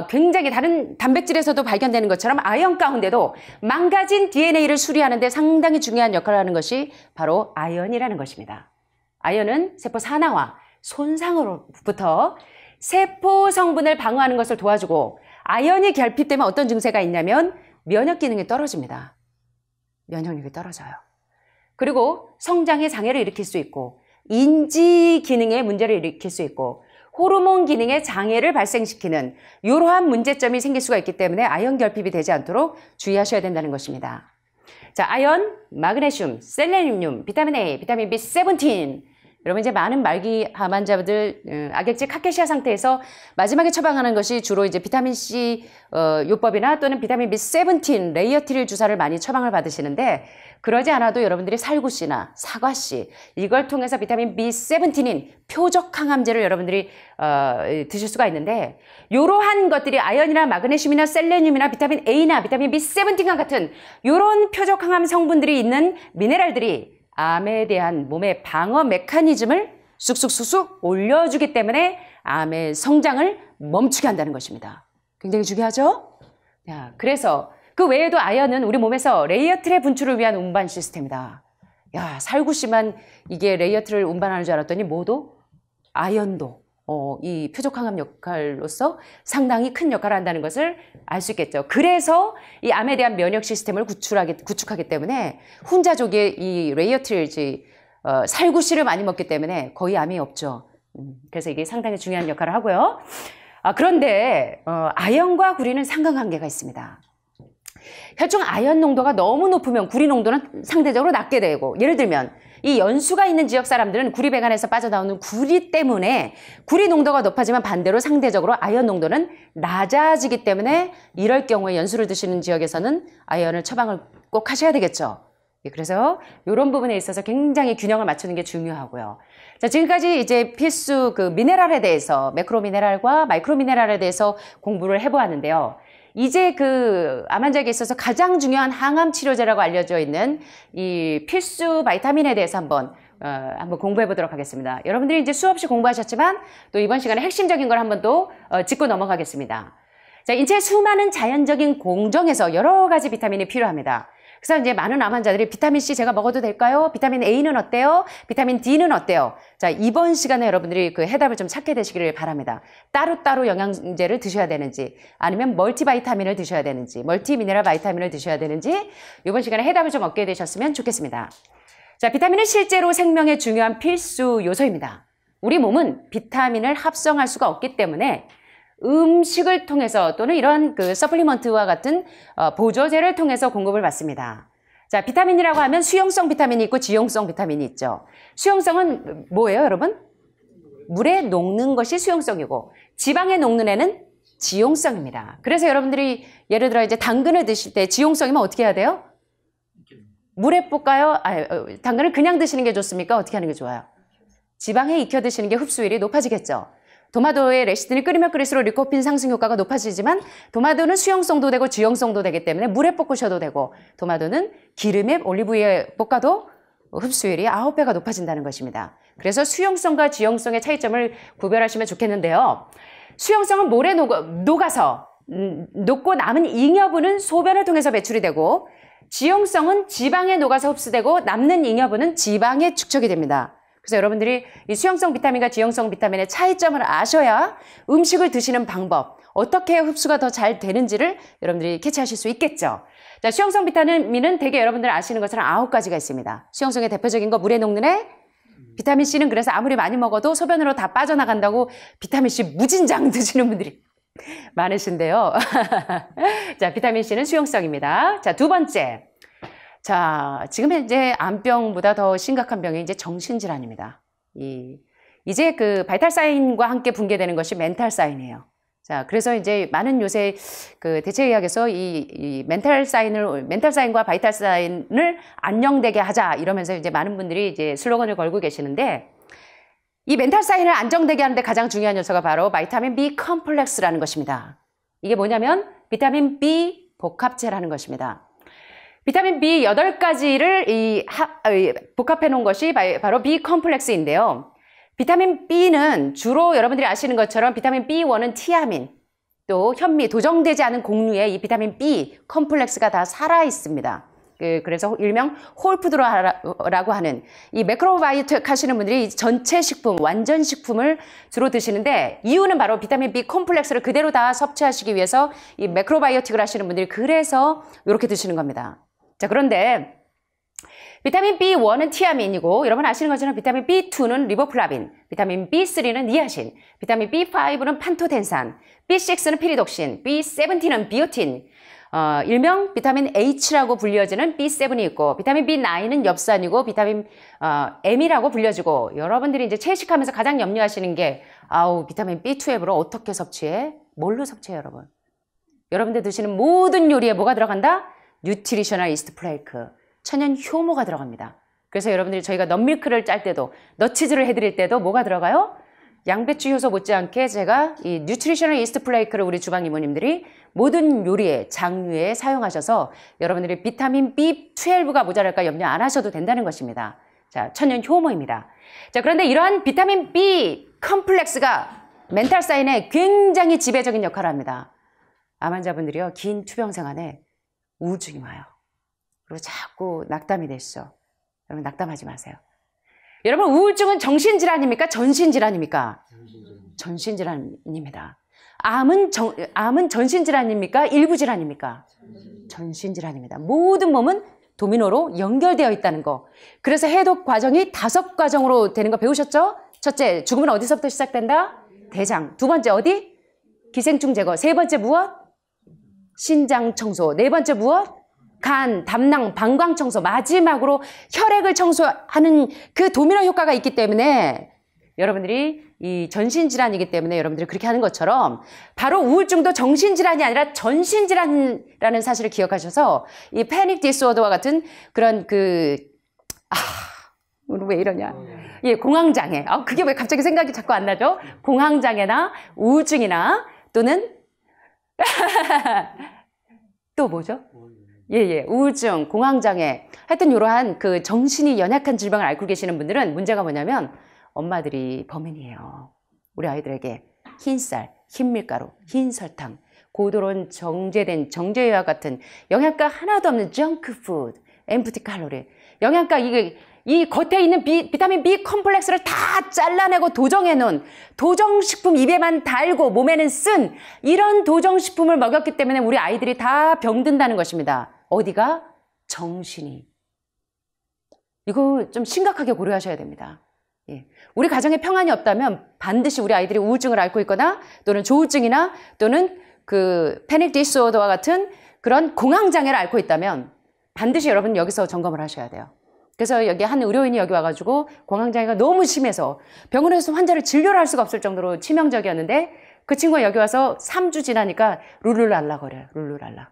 굉장히 다른 단백질에서도 발견되는 것처럼 아연 가운데도 망가진 DNA를 수리하는 데 상당히 중요한 역할을 하는 것이 바로 아연이라는 것입니다. 아연은 세포 산화와 손상으로부터 세포 성분을 방어하는 것을 도와주고, 아연이 결핍되면 어떤 증세가 있냐면 면역 기능이 떨어집니다. 면역력이 떨어져요. 그리고 성장의 장애를 일으킬 수 있고, 인지 기능에 문제를 일으킬 수 있고, 호르몬 기능에 장애를 발생시키는 이러한 문제점이 생길 수가 있기 때문에 아연 결핍이 되지 않도록 주의하셔야 된다는 것입니다. 자, 아연, 마그네슘, 셀레늄, 비타민 A, 비타민 B17. 여러분 이제 많은 말기 암 환자들 악액질 카케시아 상태에서 마지막에 처방하는 것이 주로 이제 비타민 C 요법이나 또는 비타민 B17 레이어트릴 주사를 많이 처방을 받으시는데, 그러지 않아도 여러분들이 살구씨나 사과씨, 이걸 통해서 비타민 B17인 표적 항암제를 여러분들이 드실 수가 있는데, 이러한 것들이 아연이나 마그네슘이나 셀레늄이나 비타민 A나 비타민 B17과 같은 이런 표적 항암 성분들이 있는 미네랄들이 암에 대한 몸의 방어 메커니즘을 쑥쑥쑥쑥 올려주기 때문에 암의 성장을 멈추게 한다는 것입니다. 굉장히 중요하죠? 야, 그래서 그 외에도 아연은 우리 몸에서 레이어트의 분출을 위한 운반 시스템이다. 야, 살구씨만 이게 레이어트를 운반하는 줄 알았더니 모두 아연도 이 표적 항암 역할로서 상당히 큰 역할을 한다는 것을 알 수 있겠죠. 그래서 이 암에 대한 면역 시스템을 구축하기 때문에 훈자족의 이 레이어트릴지 살구씨를 많이 먹기 때문에 거의 암이 없죠. 그래서 이게 상당히 중요한 역할을 하고요. 그런데 아연과 구리는 상관관계가 있습니다. 혈중 아연 농도가 너무 높으면 구리 농도는 상대적으로 낮게 되고, 예를 들면 이 연수가 있는 지역 사람들은 구리배관에서 빠져나오는 구리 때문에 구리 농도가 높아지만 반대로 상대적으로 아연 농도는 낮아지기 때문에, 이럴 경우에 연수를 드시는 지역에서는 아연을 처방을 꼭 하셔야 되겠죠. 그래서 이런 부분에 있어서 굉장히 균형을 맞추는 게 중요하고요. 자, 지금까지 이제 필수 그 미네랄에 대해서, 매크로 미네랄과 마이크로 미네랄에 대해서 공부를 해보았는데요. 이제 그 암 환자에게 있어서 가장 중요한 항암 치료제라고 알려져 있는 이 필수 바이타민에 대해서 한번 공부해 보도록 하겠습니다. 여러분들이 이제 수없이 공부하셨지만 또 이번 시간에 핵심적인 걸 한번 또 짚고 넘어가겠습니다. 자, 인체의 수많은 자연적인 공정에서 여러 가지 비타민이 필요합니다. 그래서 이제 많은 암 환자들이 비타민 C 제가 먹어도 될까요? 비타민 A는 어때요? 비타민 D는 어때요? 자, 이번 시간에 여러분들이 그 해답을 좀 찾게 되시기를 바랍니다. 따로따로 영양제를 드셔야 되는지, 아니면 멀티바이타민을 드셔야 되는지, 멀티미네랄 바이타민을 드셔야 되는지, 이번 시간에 해답을 좀 얻게 되셨으면 좋겠습니다. 자, 비타민은 실제로 생명의 중요한 필수 요소입니다. 우리 몸은 비타민을 합성할 수가 없기 때문에 음식을 통해서 또는 이런 그 서플리먼트와 같은 보조제를 통해서 공급을 받습니다. 자, 비타민이라고 하면 수용성 비타민이 있고 지용성 비타민이 있죠. 수용성은 뭐예요, 여러분? 물에 녹는 것이 수용성이고, 지방에 녹는 애는 지용성입니다. 그래서 여러분들이 예를 들어 이제 당근을 드실 때 지용성이면 어떻게 해야 돼요? 물에 볶아요? 당근을 그냥 드시는 게 좋습니까? 어떻게 하는 게 좋아요? 지방에 익혀 드시는 게 흡수율이 높아지겠죠. 도마도의 레시틴이 끓이면 끓일수록 리코핀 상승 효과가 높아지지만 도마도는 수용성도 되고 지용성도 되기 때문에 물에 볶으셔도 되고 도마도는 기름에 올리브유에 볶아도 흡수율이 9배가 높아진다는 것입니다. 그래서 수용성과 지용성의 차이점을 구별하시면 좋겠는데요. 수용성은 물에 녹아서 녹고 남은 잉여분은 소변을 통해서 배출이 되고 지용성은 지방에 녹아서 흡수되고 남는 잉여분은 지방에 축적이 됩니다. 그래서 여러분들이 이 수용성 비타민과 지용성 비타민의 차이점을 아셔야 음식을 드시는 방법, 어떻게 해야 흡수가 더 잘 되는지를 여러분들이 캐치하실 수 있겠죠. 자, 수용성 비타민은 대개 여러분들 아시는 것처럼 9가지가 있습니다. 수용성의 대표적인 거 물에 녹는 애, 비타민C는 그래서 아무리 많이 먹어도 소변으로 다 빠져나간다고 비타민C 무진장 드시는 분들이 많으신데요. 자, 비타민C는 수용성입니다. 자, 두 번째. 자, 지금 현재 암병보다 더 심각한 병이 이제 정신질환입니다. 이제 그 바이탈 사인과 함께 붕괴되는 것이 멘탈 사인이에요. 자, 그래서 이제 많은 요새 그 대체의학에서 이 멘탈 사인과 바이탈 사인을 안정되게 하자 이러면서 이제 많은 분들이 이제 슬로건을 걸고 계시는데 이 멘탈 사인을 안정되게 하는데 가장 중요한 요소가 바로 비타민 B 컴플렉스라는 것입니다. 이게 뭐냐면 비타민 B 복합체라는 것입니다. 비타민 B 8가지를 복합해 놓은 것이 바로 B 컴플렉스인데요. 비타민 B는 주로 여러분들이 아시는 것처럼 비타민 B1은 티아민, 또 현미, 도정되지 않은 곡류에 이 비타민 B 컴플렉스가 다 살아 있습니다. 그래서 일명 홀푸드라고 하는 이 매크로바이오틱 하시는 분들이 전체 식품, 완전 식품을 주로 드시는데 이유는 바로 비타민 B 컴플렉스를 그대로 다 섭취하시기 위해서 이 매크로바이오틱을 하시는 분들이 그래서 이렇게 드시는 겁니다. 자, 그런데 비타민 B1은 티아민이고 여러분 아시는 것처럼 비타민 B2는 리보플라빈, 비타민 B3는 니아신, 비타민 B5는 판토텐산, B6는 피리독신, B17은 비오틴, 일명 비타민 H라고 불려지는 B7이 있고 비타민 B9은 엽산이고 비타민 M이라고 불려지고 여러분들이 이제 채식하면서 가장 염려하시는 게 비타민 B12를 어떻게 섭취해? 뭘로 너섭취해 여러분? 여러분들 드시는 모든 요리에 뭐가 들어간다? 뉴트리셔널 이스트 플레이크, 천연 효모가 들어갑니다. 그래서 여러분들이 저희가 넛밀크를 짤 때도 넛치즈를 해드릴 때도 뭐가 들어가요? 양배추 효소 못지않게 제가 이 뉴트리셔널 이스트 플레이크를 우리 주방 이모님들이 모든 요리에 장류에 사용하셔서 여러분들이 비타민 B12가 모자랄까 염려 안 하셔도 된다는 것입니다. 자, 천연 효모입니다. 자, 그런데 이러한 비타민 B 컴플렉스가 멘탈 사인에 굉장히 지배적인 역할을 합니다. 암 환자분들이요, 긴 투병 생활에 우울증이 와요. 그리고 자꾸 낙담이 되시죠. 여러분 낙담하지 마세요. 여러분 우울증은 정신질환입니까? 전신질환입니까? 전신질환입니다. 암은 전신질환입니까? 일부질환입니까? 전신질환입니다. 모든 몸은 도미노로 연결되어 있다는 거. 그래서 해독 과정이 5과정으로 되는 거 배우셨죠? 첫째, 죽음은 어디서부터 시작된다? 대장. 두 번째 어디? 기생충 제거. 세 번째 무엇? 신장 청소. 네 번째 무엇? 간, 담낭, 방광 청소. 마지막으로 혈액을 청소하는 그 도미노 효과가 있기 때문에 여러분들이 이 전신질환이기 때문에 여러분들이 그렇게 하는 것처럼 바로 우울증도 정신질환이 아니라 전신질환이라는 사실을 기억하셔서 이 패닉 디스오더와 같은 그런 오늘 왜 이러냐. 예, 공황장애. 그게 왜 갑자기 생각이 자꾸 안 나죠? 공황장애나 우울증이나 또는 또 뭐죠? 우울증, 공황장애. 하여튼 이러한 그 정신이 연약한 질병을 앓고 계시는 분들은 문제가 뭐냐면 엄마들이 범인이에요. 우리 아이들에게 흰쌀, 흰밀가루, 흰설탕, 고도로 정제된 정제유와 같은 영양가 하나도 없는 정크푸드, 엠프티 칼로리. 영양가 이 겉에 있는 비타민 B 컴플렉스를 다 잘라내고 도정해 놓은 도정식품 입에만 달고 몸에는 쓴 이런 도정식품을 먹였기 때문에 우리 아이들이 다 병든다는 것입니다. 어디가? 정신이. 이거 좀 심각하게 고려하셔야 됩니다. 예. 우리 가정에 평안이 없다면 반드시 우리 아이들이 우울증을 앓고 있거나 또는 조울증이나 또는 그 패닉 디스오더와 같은 그런 공황장애를 앓고 있다면 반드시 여러분 여기서 점검을 하셔야 돼요. 그래서 여기 한 의료인이 여기 와가지고 공황장애가 너무 심해서 병원에서 환자를 진료를 할 수가 없을 정도로 치명적이었는데 그 친구가 여기 와서 3주 지나니까 룰루랄라 거려요. 룰루랄라.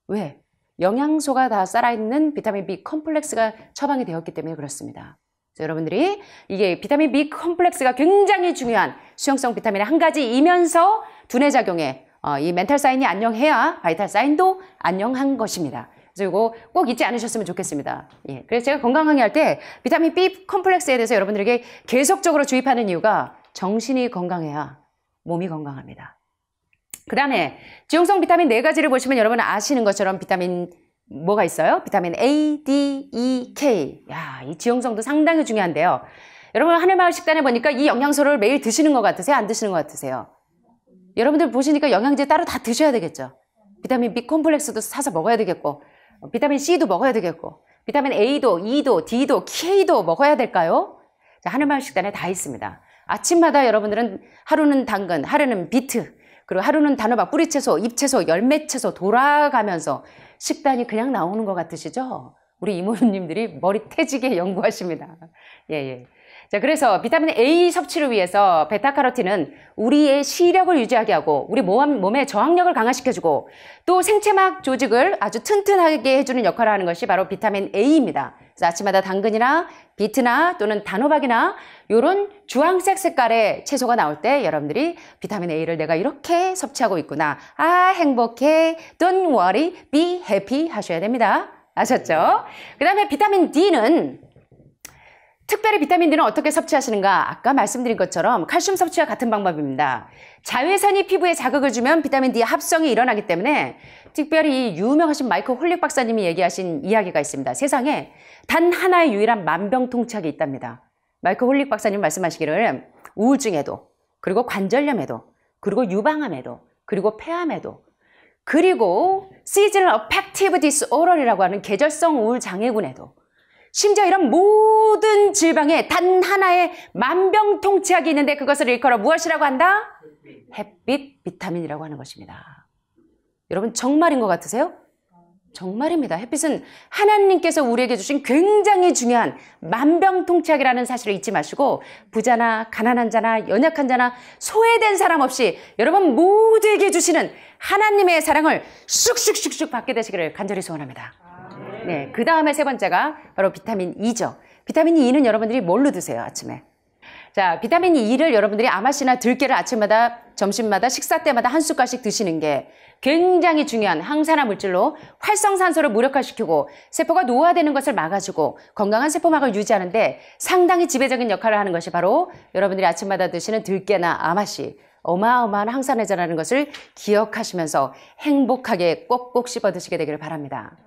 왜? 영양소가 다 살아있는 비타민 B 컴플렉스가 처방이 되었기 때문에 그렇습니다. 그래서 여러분들이 이게 비타민 B 컴플렉스가 굉장히 중요한 수용성 비타민의 한 가지이면서 두뇌 작용에 이 멘탈 사인이 안녕해야 바이탈 사인도 안녕한 것입니다. 그래서 이거 꼭 잊지 않으셨으면 좋겠습니다. 예. 그래서 제가 건강 강의할 때 비타민 B 컴플렉스에 대해서 여러분들에게 계속적으로 주입하는 이유가 정신이 건강해야 몸이 건강합니다. 그 다음에 지용성 비타민 4가지를 보시면 여러분 아시는 것처럼 비타민 뭐가 있어요? 비타민 A, D, E, K. 야, 이 지용성도 상당히 중요한데요. 여러분 하늘마을 식단에 보니까 이 영양소를 매일 드시는 것 같으세요? 안 드시는 것 같으세요? 여러분들 보시니까 영양제 따로 다 드셔야 되겠죠. 비타민 B 콤플렉스도 사서 먹어야 되겠고 비타민 C도 먹어야 되겠고 비타민 A도 E도 D도 K도 먹어야 될까요? 자, 하늘마을 식단에 다 있습니다. 아침마다 여러분들은 하루는 당근, 하루는 비트, 그리고 하루는 단호박, 뿌리채소, 잎채소, 열매채소 돌아가면서 식단이 그냥 나오는 것 같으시죠? 우리 이모님들이 머리 태지게 연구하십니다. 예. 자, 그래서 비타민 A 섭취를 위해서 베타카로틴은 우리의 시력을 유지하게 하고 우리 몸의 저항력을 강화시켜주고 또 생체막 조직을 아주 튼튼하게 해주는 역할을 하는 것이 바로 비타민 A입니다. 그래서 아침마다 당근이나 비트나 또는 단호박이나 이런 주황색 색깔의 채소가 나올 때 여러분들이 비타민 A를 내가 이렇게 섭취하고 있구나. 아, 행복해. Don't worry. Be happy 하셔야 됩니다. 아셨죠? 그 다음에 비타민 D는 특별히 비타민 D는 어떻게 섭취하시는가? 아까 말씀드린 것처럼 칼슘 섭취와 같은 방법입니다. 자외선이 피부에 자극을 주면 비타민 D 합성이 일어나기 때문에 특별히 유명하신 마이클 홀릭 박사님이 얘기하신 이야기가 있습니다. 세상에 단 하나의 유일한 만병통치약이 있답니다. 마이클 홀릭 박사님 말씀하시기를 우울증에도 그리고 관절염에도 그리고 유방암에도 그리고 폐암에도 그리고 Seasonal Affective Disorder이라고 하는 계절성 우울 장애군에도 심지어 이런 모든 질병에 단 하나의 만병통치약이 있는데 그것을 일컬어 무엇이라고 한다? 햇빛 비타민이라고 하는 것입니다. 여러분 정말인 것 같으세요? 정말입니다. 햇빛은 하나님께서 우리에게 주신 굉장히 중요한 만병통치약이라는 사실을 잊지 마시고 부자나 가난한 자나 연약한 자나 소외된 사람 없이 여러분 모두에게 주시는 하나님의 사랑을 쑥쑥쑥쑥 받게 되시기를 간절히 소원합니다. 네, 그 다음에 세 번째가 바로 비타민 E죠. 비타민 E는 여러분들이 뭘로 드세요, 아침에? 자, 비타민 E를 여러분들이 아마씨나 들깨를 아침마다, 점심마다, 식사 때마다 한 숟갈씩 드시는 게 굉장히 중요한 항산화 물질로 활성산소를 무력화시키고 세포가 노화되는 것을 막아주고 건강한 세포막을 유지하는데 상당히 지배적인 역할을 하는 것이 바로 여러분들이 아침마다 드시는 들깨나 아마씨. 어마어마한 항산화제라는 것을 기억하시면서 행복하게 꼭꼭 씹어 드시게 되기를 바랍니다.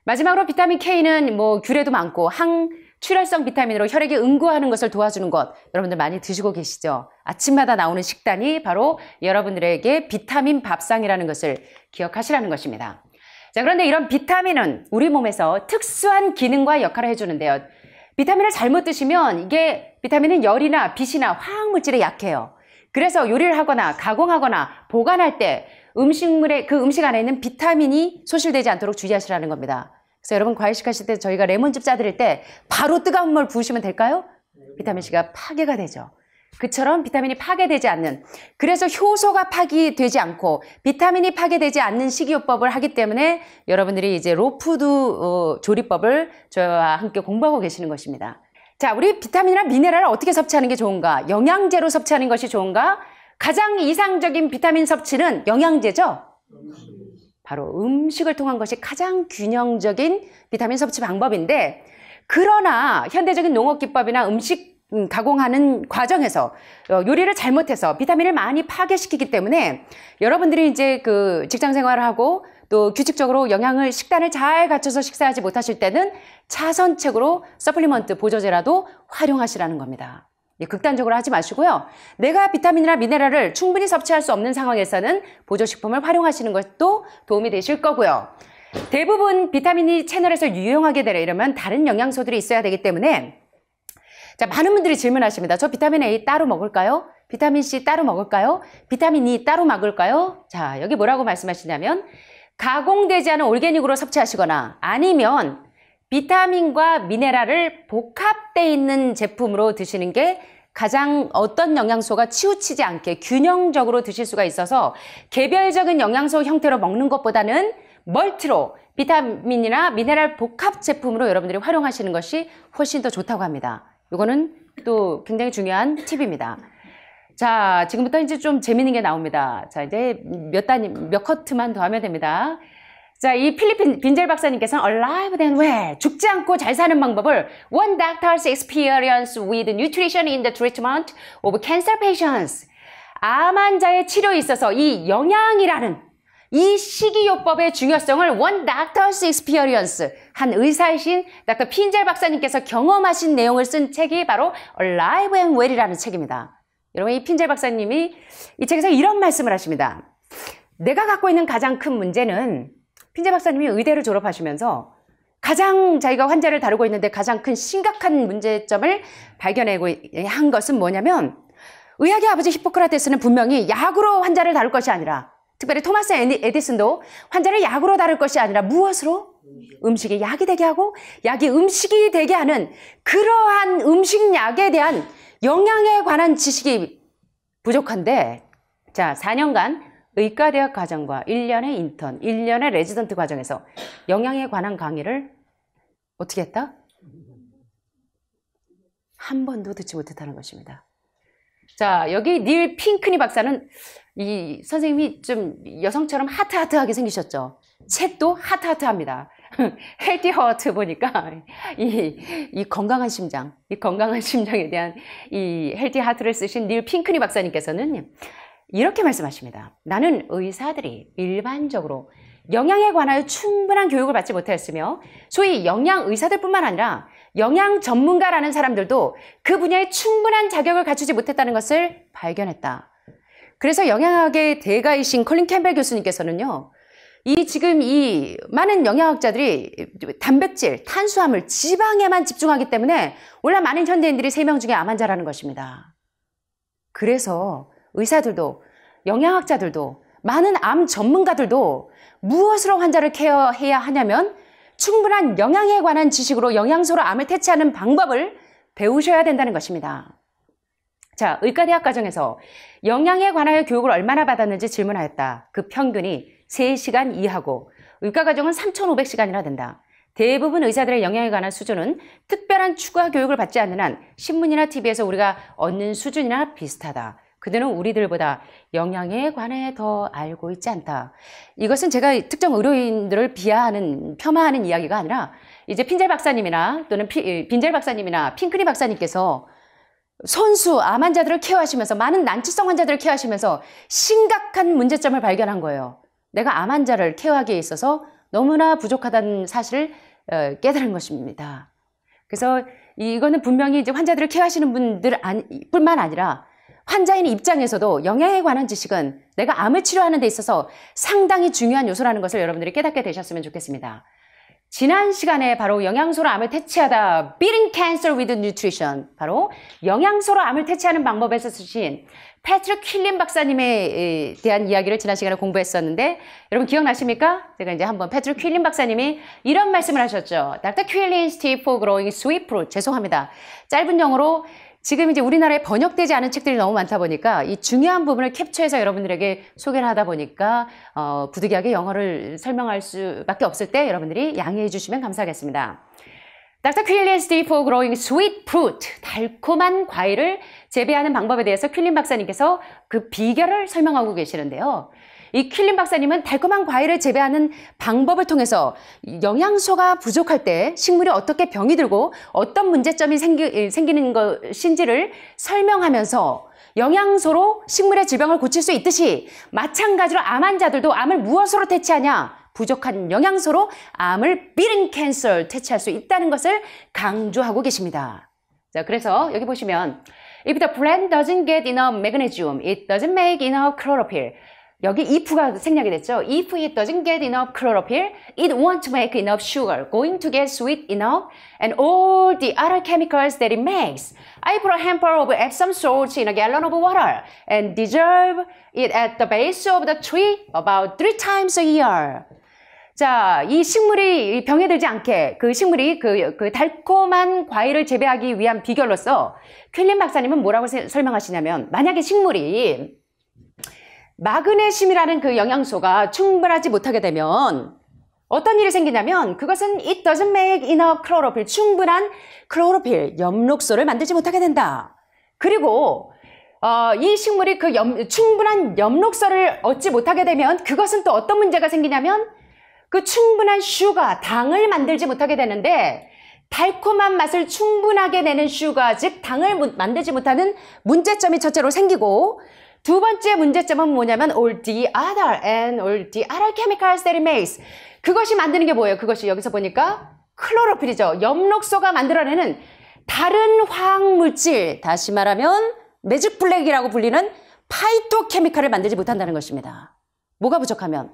마지막으로 비타민 K는 귤에도 많고 항출혈성 비타민으로 혈액이 응고하는 것을 도와주는 것 여러분들 많이 드시고 계시죠? 아침마다 나오는 식단이 바로 여러분들에게 비타민 밥상이라는 것을 기억하시라는 것입니다. 자, 그런데 이런 비타민은 우리 몸에서 특수한 기능과 역할을 해주는데요. 비타민을 잘못 드시면 이게 비타민은 열이나 빛이나 화학물질에 약해요. 그래서 요리를 하거나 가공하거나 보관할 때 그 음식 안에 있는 비타민이 소실되지 않도록 주의하시라는 겁니다. 그래서 여러분 과일식 하실 때 저희가 레몬즙 짜드릴 때 바로 뜨거운 물 부으시면 될까요? 비타민C가 파괴가 되죠. 그처럼 비타민이 파괴되지 않는, 그래서 효소가 파괴되지 않고 비타민이 파괴되지 않는 식이요법을 하기 때문에 여러분들이 이제 로푸드 조리법을 저와 함께 공부하고 계시는 것입니다. 자, 우리 비타민이나 미네랄을 어떻게 섭취하는 게 좋은가? 영양제로 섭취하는 것이 좋은가? 가장 이상적인 비타민 섭취는 영양제죠? 바로 음식을 통한 것이 가장 균형적인 비타민 섭취 방법인데, 그러나 현대적인 농업기법이나 음식 가공하는 과정에서 요리를 잘못해서 비타민을 많이 파괴시키기 때문에 여러분들이 이제 그 직장 생활을 하고 또 규칙적으로 식단을 잘 갖춰서 식사하지 못하실 때는 차선책으로 서플리먼트 보조제라도 활용하시라는 겁니다. 극단적으로 하지 마시고요. 내가 비타민이나 미네랄을 충분히 섭취할 수 없는 상황에서는 보조식품을 활용하시는 것도 도움이 되실 거고요. 대부분 비타민이 채널에서 유용하게 되려 이러면 다른 영양소들이 있어야 되기 때문에 자, 많은 분들이 질문하십니다. 저 비타민 A 따로 먹을까요? 비타민 C 따로 먹을까요? 비타민 E 따로 먹을까요? 자, 여기 뭐라고 말씀하시냐면 가공되지 않은 올게닉으로 섭취하시거나 아니면 비타민과 미네랄을 복합되어 있는 제품으로 드시는 게 가장 어떤 영양소가 치우치지 않게 균형적으로 드실 수가 있어서 개별적인 영양소 형태로 먹는 것보다는 멀티로 비타민이나 미네랄 복합 제품으로 여러분들이 활용하시는 것이 훨씬 더 좋다고 합니다. 이거는 또 굉장히 중요한 팁입니다. 자, 지금부터 이제 좀 재밌는 게 나옵니다. 자, 이제 몇 커트만 더 하면 됩니다. 자, 이 필리핀 빈젤 박사님께서는 Alive and Well, 죽지 않고 잘 사는 방법을 One Doctor's Experience with Nutrition in the Treatment of Cancer Patients. 암 환자의 치료에 있어서 이 영양이라는 이 식이요법의 중요성을 One Doctor's Experience, 한 의사이신 닥터 빈젤 박사님께서 경험하신 내용을 쓴 책이 바로 Alive and Well이라는 책입니다. 여러분, 이 빈젤 박사님이 이 책에서 이런 말씀을 하십니다. 내가 갖고 있는 가장 큰 문제는, 빈젤 박사님이 의대를 졸업하시면서 가장 자기가 환자를 다루고 있는데 가장 큰 심각한 문제점을 발견하고 한 것은 뭐냐면, 의학의 아버지 히포크라테스는 분명히 약으로 환자를 다룰 것이 아니라, 특별히 토마스 에디슨도 환자를 약으로 다룰 것이 아니라 무엇으로? 음식이 약이 되게 하고 약이 음식이 되게 하는 그러한 음식약에 대한 영양에 관한 지식이 부족한데, 자, 4년간 의과대학 과정과 1년의 인턴, 1년의 레지던트 과정에서 영양에 관한 강의를 어떻게 했다? 한 번도 듣지 못했다는 것입니다. 자, 여기 닐 핑크니 박사는 이 선생님이 좀 여성처럼 하트하트하게 생기셨죠. 책도 하트하트합니다. 헬티 하트 보니까 이 건강한 심장, 이 건강한 심장에 대한 이 헬티 하트를 쓰신 닐 핑크니 박사님께서는 이렇게 말씀하십니다. 나는 의사들이 일반적으로 영양에 관하여 충분한 교육을 받지 못하였으며, 소위 영양 의사들뿐만 아니라 영양 전문가라는 사람들도 그 분야에 충분한 자격을 갖추지 못했다는 것을 발견했다. 그래서 영양학의 대가이신 컬린 캠벨 교수님께서는요, 지금 이 많은 영양학자들이 단백질, 탄수화물, 지방에만 집중하기 때문에 오늘 많은 현대인들이 3명 중에 암 환자라는 것입니다. 그래서 의사들도, 영양학자들도, 많은 암 전문가들도 무엇으로 환자를 케어해야 하냐면 충분한 영양에 관한 지식으로 영양소로 암을 퇴치하는 방법을 배우셔야 된다는 것입니다. 자, 의과대학 과정에서 영양에 관하여 교육을 얼마나 받았는지 질문하였다. 그 평균이 3시간 이하고 의과 과정은 3,500시간이나 된다. 대부분 의사들의 영양에 관한 수준은 특별한 추가 교육을 받지 않는 한 신문이나 TV에서 우리가 얻는 수준이나 비슷하다. 그들은 우리들보다 영양에 관해 더 알고 있지 않다. 이것은 제가 특정 의료인들을 비하하는, 폄하하는 이야기가 아니라 이제 빈젤 박사님이나 또는 빈젤 박사님이나 핑크니 박사님께서 손수 암 환자들을 케어하시면서, 많은 난치성 환자들을 케어하시면서 심각한 문제점을 발견한 거예요. 내가 암 환자를 케어하기에 있어서 너무나 부족하다는 사실을 깨달은 것입니다. 그래서 이거는 분명히 이제 환자들을 케어하시는 분들 뿐만 아니라 환자인 입장에서도 영양에 관한 지식은 내가 암을 치료하는 데 있어서 상당히 중요한 요소라는 것을 여러분들이 깨닫게 되셨으면 좋겠습니다. 지난 시간에 바로 영양소로 암을 퇴치하다, Beating Cancer with Nutrition, 바로 영양소로 암을 퇴치하는 방법에서 쓰신 패트릭 퀼린 박사님에 대한 이야기를 지난 시간에 공부했었는데, 여러분 기억나십니까? 제가 이제 한번 패트릭 퀼린 박사님이 이런 말씀을 하셨죠. Dr. Quillin's tip for growing sweet fruit. 죄송합니다. 짧은 영어로 지금 이제 우리나라에 번역되지 않은 책들이 너무 많다 보니까 이 중요한 부분을 캡처해서 여러분들에게 소개를 하다 보니까 부득이하게 영어를 설명할 수밖에 없을 때 여러분들이 양해해 주시면 감사하겠습니다. Dr. Quillin's tip for growing sweet fruit. 달콤한 과일을 재배하는 방법에 대해서 퀼린 박사님께서 그 비결을 설명하고 계시는데요. 이 퀼린 박사님은 달콤한 과일을 재배하는 방법을 통해서 영양소가 부족할 때 식물이 어떻게 병이 들고 어떤 문제점이 생기는 것인지를 설명하면서 영양소로 식물의 질병을 고칠 수 있듯이, 마찬가지로 암 환자들도 암을 무엇으로 퇴치하냐? 부족한 영양소로 암을 beating cancer 퇴치할 수 있다는 것을 강조하고 계십니다. 자, 그래서 여기 보시면 If the plant doesn't get enough magnesium, it doesn't make enough chlorophyll. 여기 if가 생략이 됐죠. If it doesn't get enough chlorophyll, it won't make enough sugar, going to get sweet enough, and all the other chemicals that it makes. I put a hamper of Epsom salts in a gallon of water and dissolve it at the base of the tree about 3 times a year. 자, 이 식물이 병에 들지 않게 그 식물이 그 달콤한 과일을 재배하기 위한 비결로서 퀼린 박사님은 뭐라고 설명하시냐면, 만약에 식물이 마그네슘이라는 그 영양소가 충분하지 못하게 되면 어떤 일이 생기냐면 그것은 it doesn't make enough chlorophyll, 충분한 클로로필, 엽록소를 만들지 못하게 된다. 그리고 이 식물이 그 충분한 엽록소를 얻지 못하게 되면 그것은 또 어떤 문제가 생기냐면 그 충분한 슈가, 당을 만들지 못하게 되는데 달콤한 맛을 충분하게 내는 슈가, 즉 당을 만들지 못하는 문제점이 첫째로 생기고 두 번째 문제점은 뭐냐면 all the other chemicals that it makes. 그것이 만드는 게 뭐예요? 그것이 여기서 보니까 클로로필이죠. 엽록소가 만들어내는 다른 화학물질, 다시 말하면 매직 블랙이라고 불리는 파이토케미칼을 만들지 못한다는 것입니다. 뭐가 부족하면?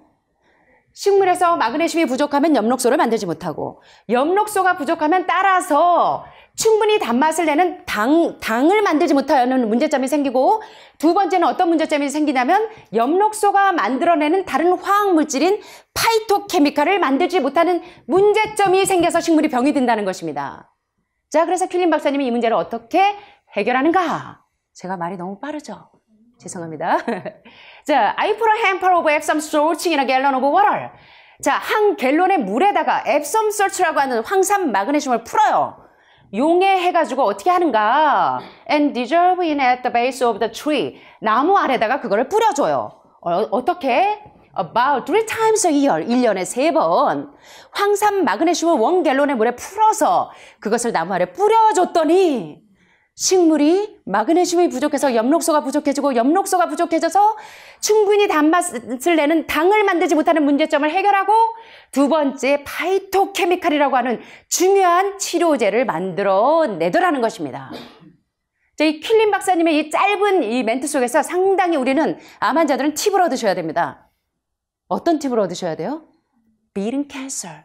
식물에서 마그네슘이 부족하면 엽록소를 만들지 못하고 엽록소가 부족하면 따라서 충분히 단맛을 내는 당을 만들지 못하는 문제점이 생기고 두 번째는 어떤 문제점이 생기냐면 엽록소가 만들어내는 다른 화학물질인 파이토케미칼을 만들지 못하는 문제점이 생겨서 식물이 병이 든다는 것입니다. 자, 그래서 퀼린 박사님이 이 문제를 어떻게 해결하는가? 제가 말이 너무 빠르죠? 죄송합니다. 자, I put a handful of Epsom salts in a gallon of water. 자, 한 갤론의 물에다가 앱섬 salt라고 하는 황산 마그네슘을 풀어요. 용해해가지고 어떻게 하는가? And dissolve it at the base of the tree. 나무 아래다가 그거를 뿌려줘요. 어떻게? About 3 times a year. 1년에 3번. 황산 마그네슘을 1갤론의 물에 풀어서 그것을 나무 아래 뿌려줬더니 식물이 마그네슘이 부족해서 엽록소가 부족해지고 엽록소가 부족해져서 충분히 단맛을 내는 당을 만들지 못하는 문제점을 해결하고 두 번째 파이토케미칼이라고 하는 중요한 치료제를 만들어내더라는 것입니다. 이 퀼린 박사님의 이 짧은 이 멘트 속에서 상당히 우리는 암 환자들은 팁을 얻으셔야 됩니다. 어떤 팁을 얻으셔야 돼요? Beating cancer.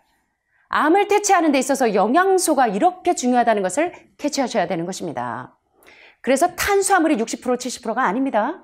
암을 퇴치하는 데 있어서 영양소가 이렇게 중요하다는 것을 캐치하셔야 되는 것입니다. 그래서 탄수화물이 60% 70%가 아닙니다.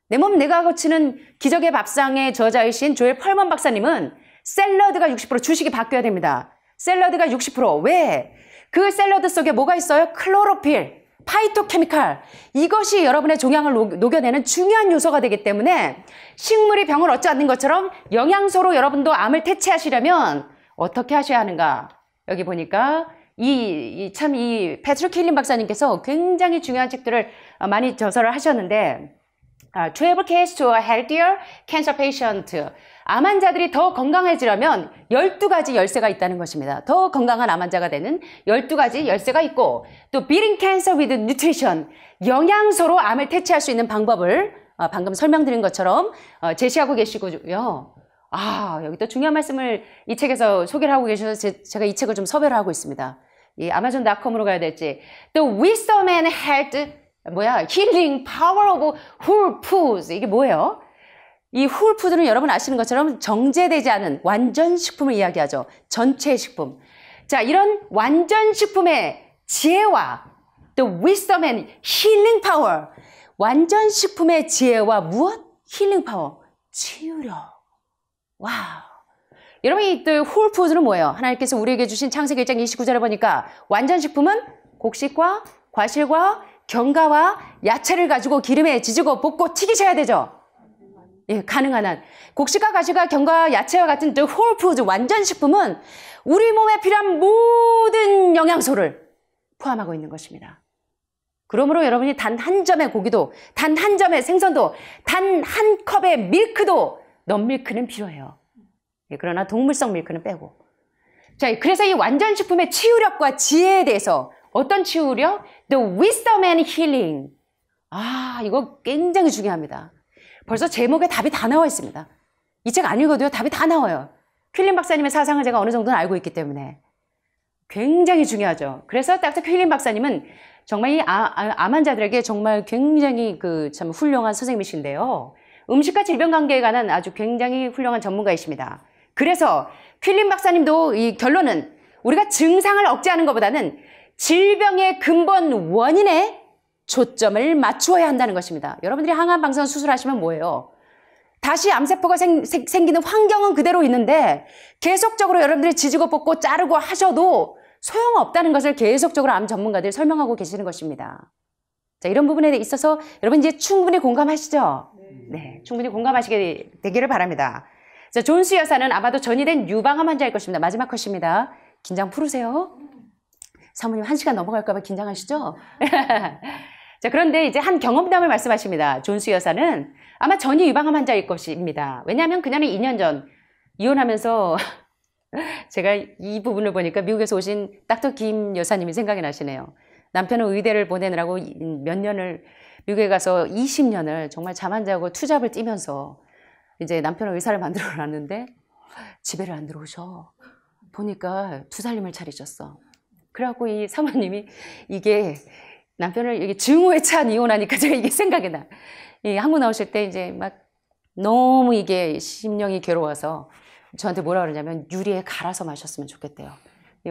내 몸 내가 고치는 기적의 밥상의 저자이신 조엘 펄먼 박사님은 샐러드가 60% 주식이 바뀌어야 됩니다. 샐러드가 60%. 왜? 그 샐러드 속에 뭐가 있어요? 클로로필, 파이토케미칼. 이것이 여러분의 종양을 녹여내는 중요한 요소가 되기 때문에 식물이 병을 얻지 않는 것처럼 영양소로 여러분도 암을 퇴치하시려면 어떻게 하셔야 하는가? 여기 보니까 이 패트릭 퀼린 박사님께서 굉장히 중요한 책들을 많이 저서를 하셨는데 12 Keys to a Healthier Cancer Patient. 암 환자들이 더 건강해지려면 12가지 열쇠가 있다는 것입니다. 더 건강한 암 환자가 되는 12가지 열쇠가 있고 또 Beating Cancer with Nutrition. 영양소로 암을 퇴치할 수 있는 방법을 방금 설명드린 것처럼 제시하고 계시고요. 여기 또 중요한 말씀을 이 책에서 소개를 하고 계셔서 제가 이 책을 좀 섭외를 하고 있습니다. 이 아마존.com으로 가야 될지. The Wisdom and Health, Healing Power of Whole Foods. 이게 뭐예요? 이 Whole Food는 여러분 아시는 것처럼 정제되지 않은 완전 식품을 이야기하죠. 전체 식품. 자, 이런 완전 식품의 지혜와 The Wisdom and Healing Power. 완전 식품의 지혜와 무엇? 힐링 파워. 치유력. 와우. 여러분, 이 홀푸드는 뭐예요? 하나님께서 우리에게 주신 창세기 1장 29절에 보니까 완전식품은 곡식과 과실과 견과와 야채를 가지고 기름에 지지고 볶고 튀기셔야 되죠. 예, 가능한 한. 곡식과 과실과 견과와 야채와 같은 홀푸드 완전식품은 우리 몸에 필요한 모든 영양소를 포함하고 있는 것입니다. 그러므로 여러분이 단 한 점의 고기도, 단 한 점의 생선도, 단 한 컵의 밀크도 넌밀크는 필요해요. 예, 그러나 동물성 밀크는 빼고. 자, 그래서 이 완전식품의 치유력과 지혜에 대해서 어떤 치유력? The wisdom and healing. 이거 굉장히 중요합니다. 벌써 제목에 답이 다 나와 있습니다. 이 책 안 읽어도요, 답이 다 나와요. 퀼린 박사님의 사상을 제가 어느 정도는 알고 있기 때문에. 굉장히 중요하죠. 그래서 닥터 퀼린 박사님은 정말 이 암 환자들에게 정말 굉장히 참 훌륭한 선생님이신데요. 음식과 질병 관계에 관한 아주 굉장히 훌륭한 전문가이십니다. 그래서 퀼린 박사님도 이 결론은 우리가 증상을 억제하는 것보다는 질병의 근본 원인에 초점을 맞추어야 한다는 것입니다. 여러분들이 항암방사선 수술하시면 뭐예요? 다시 암세포가 생기는 환경은 그대로 있는데 계속적으로 여러분들이 지지고 뽑고 자르고 하셔도 소용없다는 것을 계속적으로 암 전문가들이 설명하고 계시는 것입니다. 자, 이런 부분에 있어서 여러분 이제 충분히 공감하시죠? 네, 충분히 공감하시게 되기를 바랍니다. 자, 존스 여사는 아마도 전이된 유방암 환자일 것입니다. 마지막 컷입니다. 긴장 풀으세요. 사모님 1시간 넘어갈까 봐 긴장하시죠? 자, 그런데 이제 한 경험담을 말씀하십니다. 존스 여사는 아마 전이 유방암 환자일 것입니다. 왜냐하면 그녀는 2년 전 이혼하면서 제가 이 부분을 보니까 미국에서 오신 닥터 김 여사님이 생각이 나시네요. 남편은 의대를 보내느라고 몇 년을 미국에 가서 20년을 정말 잠 안 자고 투잡을 뛰면서 이제 남편은 의사를 만들어 놨는데 집에를 안 들어오셔. 보니까 두 살림을 차리셨어. 그래갖고 이 사모님이 이게 남편을 여기 증오에 찬 이혼하니까 제가 이게 생각이 나. 이 한국 나오실 때 이제 막 너무 이게 심령이 괴로워서 저한테 뭐라 그러냐면 유리에 갈아서 마셨으면 좋겠대요.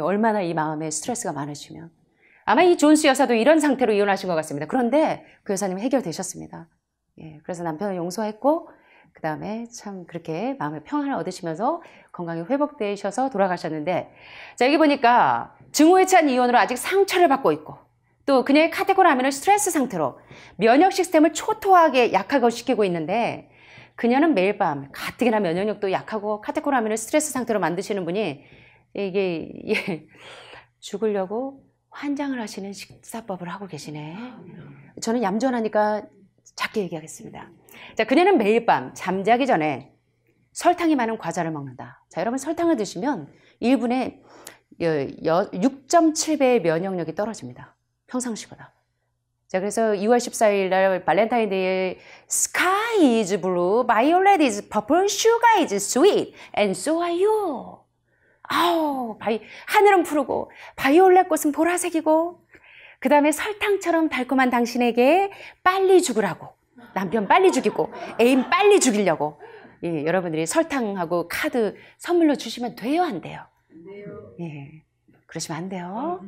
얼마나 이 마음에 스트레스가 많으시면. 아마 이 존스 여사도 이런 상태로 이혼하신 것 같습니다. 그런데 그 여사님이 해결되셨습니다. 예, 그래서 남편을 용서했고 그 다음에 참 그렇게 마음의 평안을 얻으시면서 건강이 회복되셔서 돌아가셨는데, 자, 여기 보니까 증오에 찬 이혼으로 아직 상처를 받고 있고 또 그녀의 카테고라민을 스트레스 상태로 면역 시스템을 초토하게 약하게 시키고 있는데, 그녀는 매일 밤 가뜩이나 면역력도 약하고 카테코라민을 스트레스 상태로 만드시는 분이 이게 죽으려고 환장을 하시는 식사법을 하고 계시네. 저는 얌전하니까 작게 얘기하겠습니다. 자, 그녀는 매일 밤 잠자기 전에 설탕이 많은 과자를 먹는다. 자, 여러분 설탕을 드시면 1분에 6.7배의 면역력이 떨어집니다. 평상시보다. 자, 그래서 2월 14일 날 발렌타인데이에 Sky is blue, violet is purple, sugar is sweet, and so are you. 아우, 하늘은 푸르고 바이올렛 꽃은 보라색이고 그 다음에 설탕처럼 달콤한 당신에게 빨리 죽으라고, 남편 빨리 죽이고 애인 빨리 죽이려고, 예, 여러분들이 설탕하고 카드 선물로 주시면 돼요, 안 돼요? 예, 그러시면 안 돼요.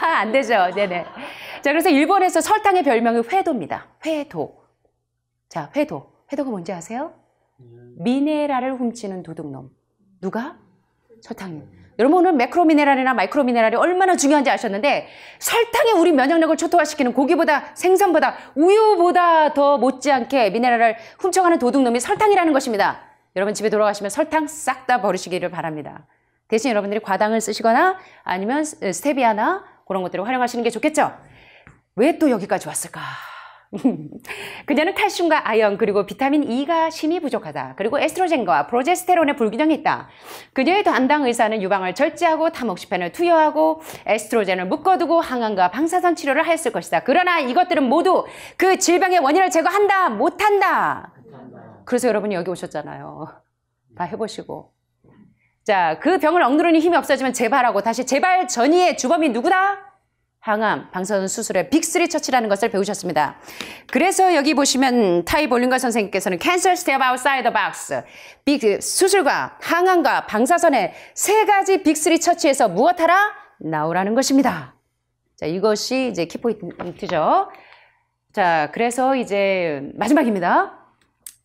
안 되죠. 네네. 자, 그래서 일본에서 설탕의 별명이 회도입니다. 회도. 자, 회도. 회도가 뭔지 아세요? 미네랄을 훔치는 도둑놈. 누가? 설탕이. 여러분 오늘 매크로미네랄이나 마이크로미네랄이 얼마나 중요한지 아셨는데, 설탕이 우리 면역력을 초토화시키는 고기보다 생선보다 우유보다 더 못지않게 미네랄을 훔쳐가는 도둑놈이 설탕이라는 것입니다. 여러분 집에 돌아가시면 설탕 싹 다 버리시기를 바랍니다. 대신 여러분들이 과당을 쓰시거나 아니면 스테비아나 그런 것들을 활용하시는 게 좋겠죠? 왜 또 여기까지 왔을까? 그녀는 칼슘과 아연 그리고 비타민 E가 심히 부족하다. 그리고 에스트로겐과 프로제스테론의 불균형이 있다. 그녀의 담당 의사는 유방을 절제하고 타목시펜을 투여하고 에스트로겐을 묶어두고 항암과 방사선 치료를 하였을 것이다. 그러나 이것들은 모두 그 질병의 원인을 제거한다? 못한다? 그래서 여러분이 여기 오셨잖아요. 다 해보시고. 자, 그 병을 억누르니 힘이 없어지면 재발하고 다시 재발 전이의 주범이 누구다? 항암, 방사선 수술의 빅3 처치라는 것을 배우셨습니다. 그래서 여기 보시면 타이 볼링가 선생님께서는 Cancer Step Outside the Box, 수술과 항암과 방사선의 세 가지 빅3 처치에서 무엇하라? 나오라는 것입니다. 자, 이것이 이제 키포인트죠. 자, 그래서 이제 마지막입니다.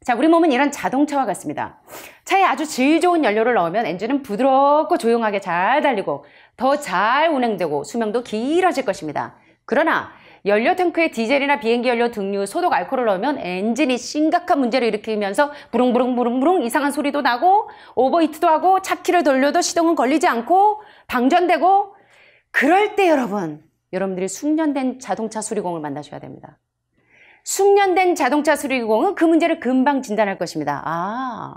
자, 우리 몸은 이런 자동차와 같습니다. 차에 아주 질 좋은 연료를 넣으면 엔진은 부드럽고 조용하게 잘 달리고 더 잘 운행되고 수명도 길어질 것입니다. 그러나 연료 탱크에 디젤이나 비행기 연료, 등유, 소독 알코올을 넣으면 엔진이 심각한 문제를 일으키면서 부릉부릉 이상한 소리도 나고 오버히트도 하고 차 키를 돌려도 시동은 걸리지 않고 방전되고, 그럴 때 여러분들이 숙련된 자동차 수리공을 만나셔야 됩니다. 숙련된 자동차 수리공은 그 문제를 금방 진단할 것입니다. 아,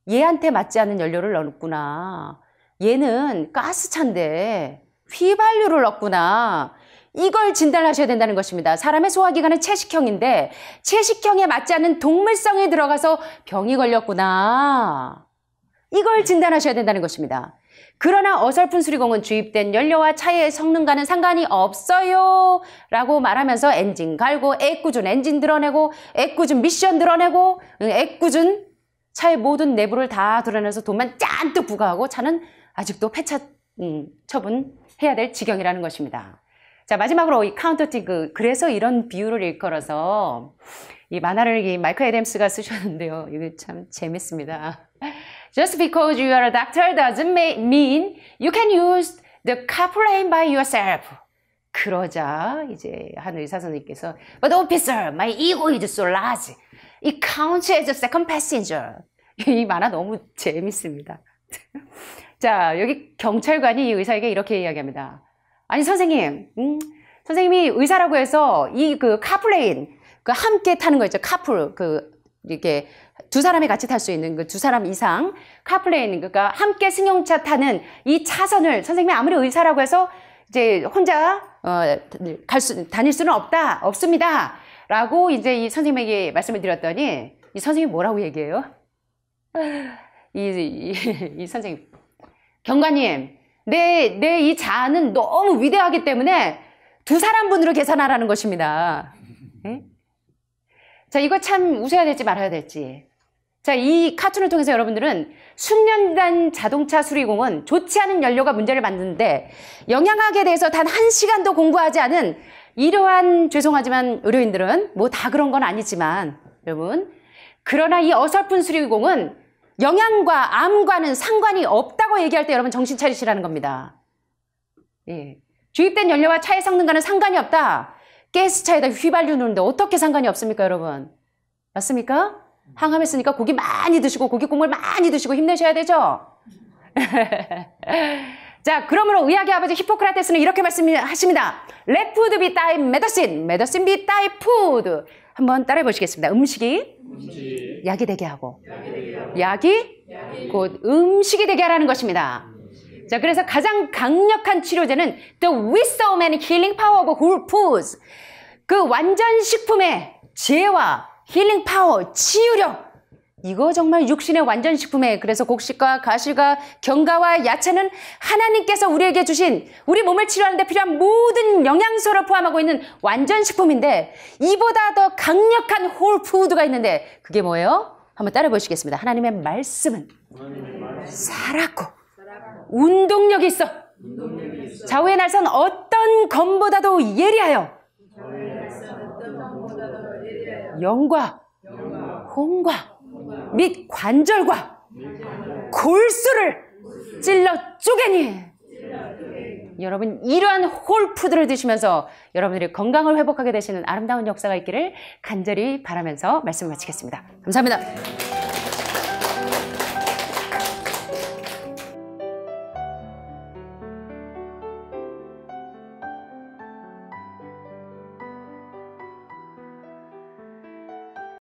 얘한테 맞지 않는 연료를 넣었구나. 얘는 가스차인데 휘발유를 넣었구나. 이걸 진단하셔야 된다는 것입니다. 사람의 소화기관은 채식형인데 채식형에 맞지 않는 동물성이 들어가서 병이 걸렸구나. 이걸 진단하셔야 된다는 것입니다. 그러나 어설픈 수리공은 주입된 연료와 차의 성능과는 상관이 없어요 라고 말하면서 엔진 갈고 애꿎은 엔진 드러내고 애꿎은 미션 드러내고 애꿎은 차의 모든 내부를 다 드러내서 돈만 짠뜩 부과하고 차는 아직도 폐차 처분해야 될 지경이라는 것입니다. 자, 마지막으로 이 카운터티그, 그래서 이런 비유를 일컬어서 이 만화를 이 마이클 애덤스가 쓰셨는데요. 이게 참 재밌습니다. Just because you are a doctor doesn't mean you can use the carpool by yourself. 그러자 이제 한 의사 선생님께서 But officer, my ego is so large. It counts as a second passenger. 이 만화 너무 재밌습니다. 자, 여기 경찰관이 이 의사에게 이렇게 이야기합니다. 아니, 선생님, 선생님이 의사라고 해서 이 그 카플레인, 그 함께 타는 거 있죠. 카풀, 이렇게 두 사람이 같이 탈 수 있는 그 두 사람 이상 카플레인, 그러니까 함께 승용차 타는 이 차선을 선생님이 아무리 의사라고 해서 이제 혼자 다닐 수는 없습니다. 라고 이제 이 선생님에게 말씀을 드렸더니 이 선생님이 뭐라고 얘기해요? 이 선생님, 경관님, 내 이 자아는 너무 위대하기 때문에 두 사람분으로 계산하라는 것입니다. 네? 자, 이거 참 웃어야 될지 말아야 될지. 자, 이 카툰을 통해서 여러분들은 숙련된 자동차 수리공은 좋지 않은 연료가 문제를 만드는데 영양학에 대해서 단 1시간도 공부하지 않은 이러한, 죄송하지만 의료인들은 뭐 다 그런 건 아니지만 여러분, 그러나 이 어설픈 수리공은 영양과 암과는 상관이 없다고 얘기할 때 여러분 정신 차리시라는 겁니다. 예. 주입된 연료와 차의 성능과는 상관이 없다. 가스차에다 휘발유는데 어떻게 상관이 없습니까, 여러분? 맞습니까? 항암했으니까 고기 많이 드시고 고기 국물 많이 드시고 힘내셔야 되죠? 자, 그러므로 의학의 아버지 히포크라테스는 이렇게 말씀하십니다. Let food be thy medicine, medicine be thy food. 한번 따라해 보시겠습니다. 음식이 약이 되게 하고 약이 곧 음식이 되게 하라는 것입니다. 자, 그래서 가장 강력한 치료제는 The wisdom and healing power of whole foods. 그 완전 식품의 지혜와 힐링 파워, 치유력. 이거 정말 육신의 완전 식품에, 그래서 곡식과 가시가 견과와 야채는 하나님께서 우리에게 주신 우리 몸을 치료하는 데 필요한 모든 영양소를 포함하고 있는 완전 식품인데 이보다 더 강력한 홀푸드가 있는데 그게 뭐예요? 한번 따라 보시겠습니다. 하나님의 말씀은 살았고 운동력이 있어. 좌우의 날선 어떤 검보다도 예리하여 영과 홍과 및 관절과 골수를 찔러 쪼개니. 여러분, 이러한 홀푸드를 드시면서 여러분들이 건강을 회복하게 되시는 아름다운 역사가 있기를 간절히 바라면서 말씀을 마치겠습니다. 감사합니다.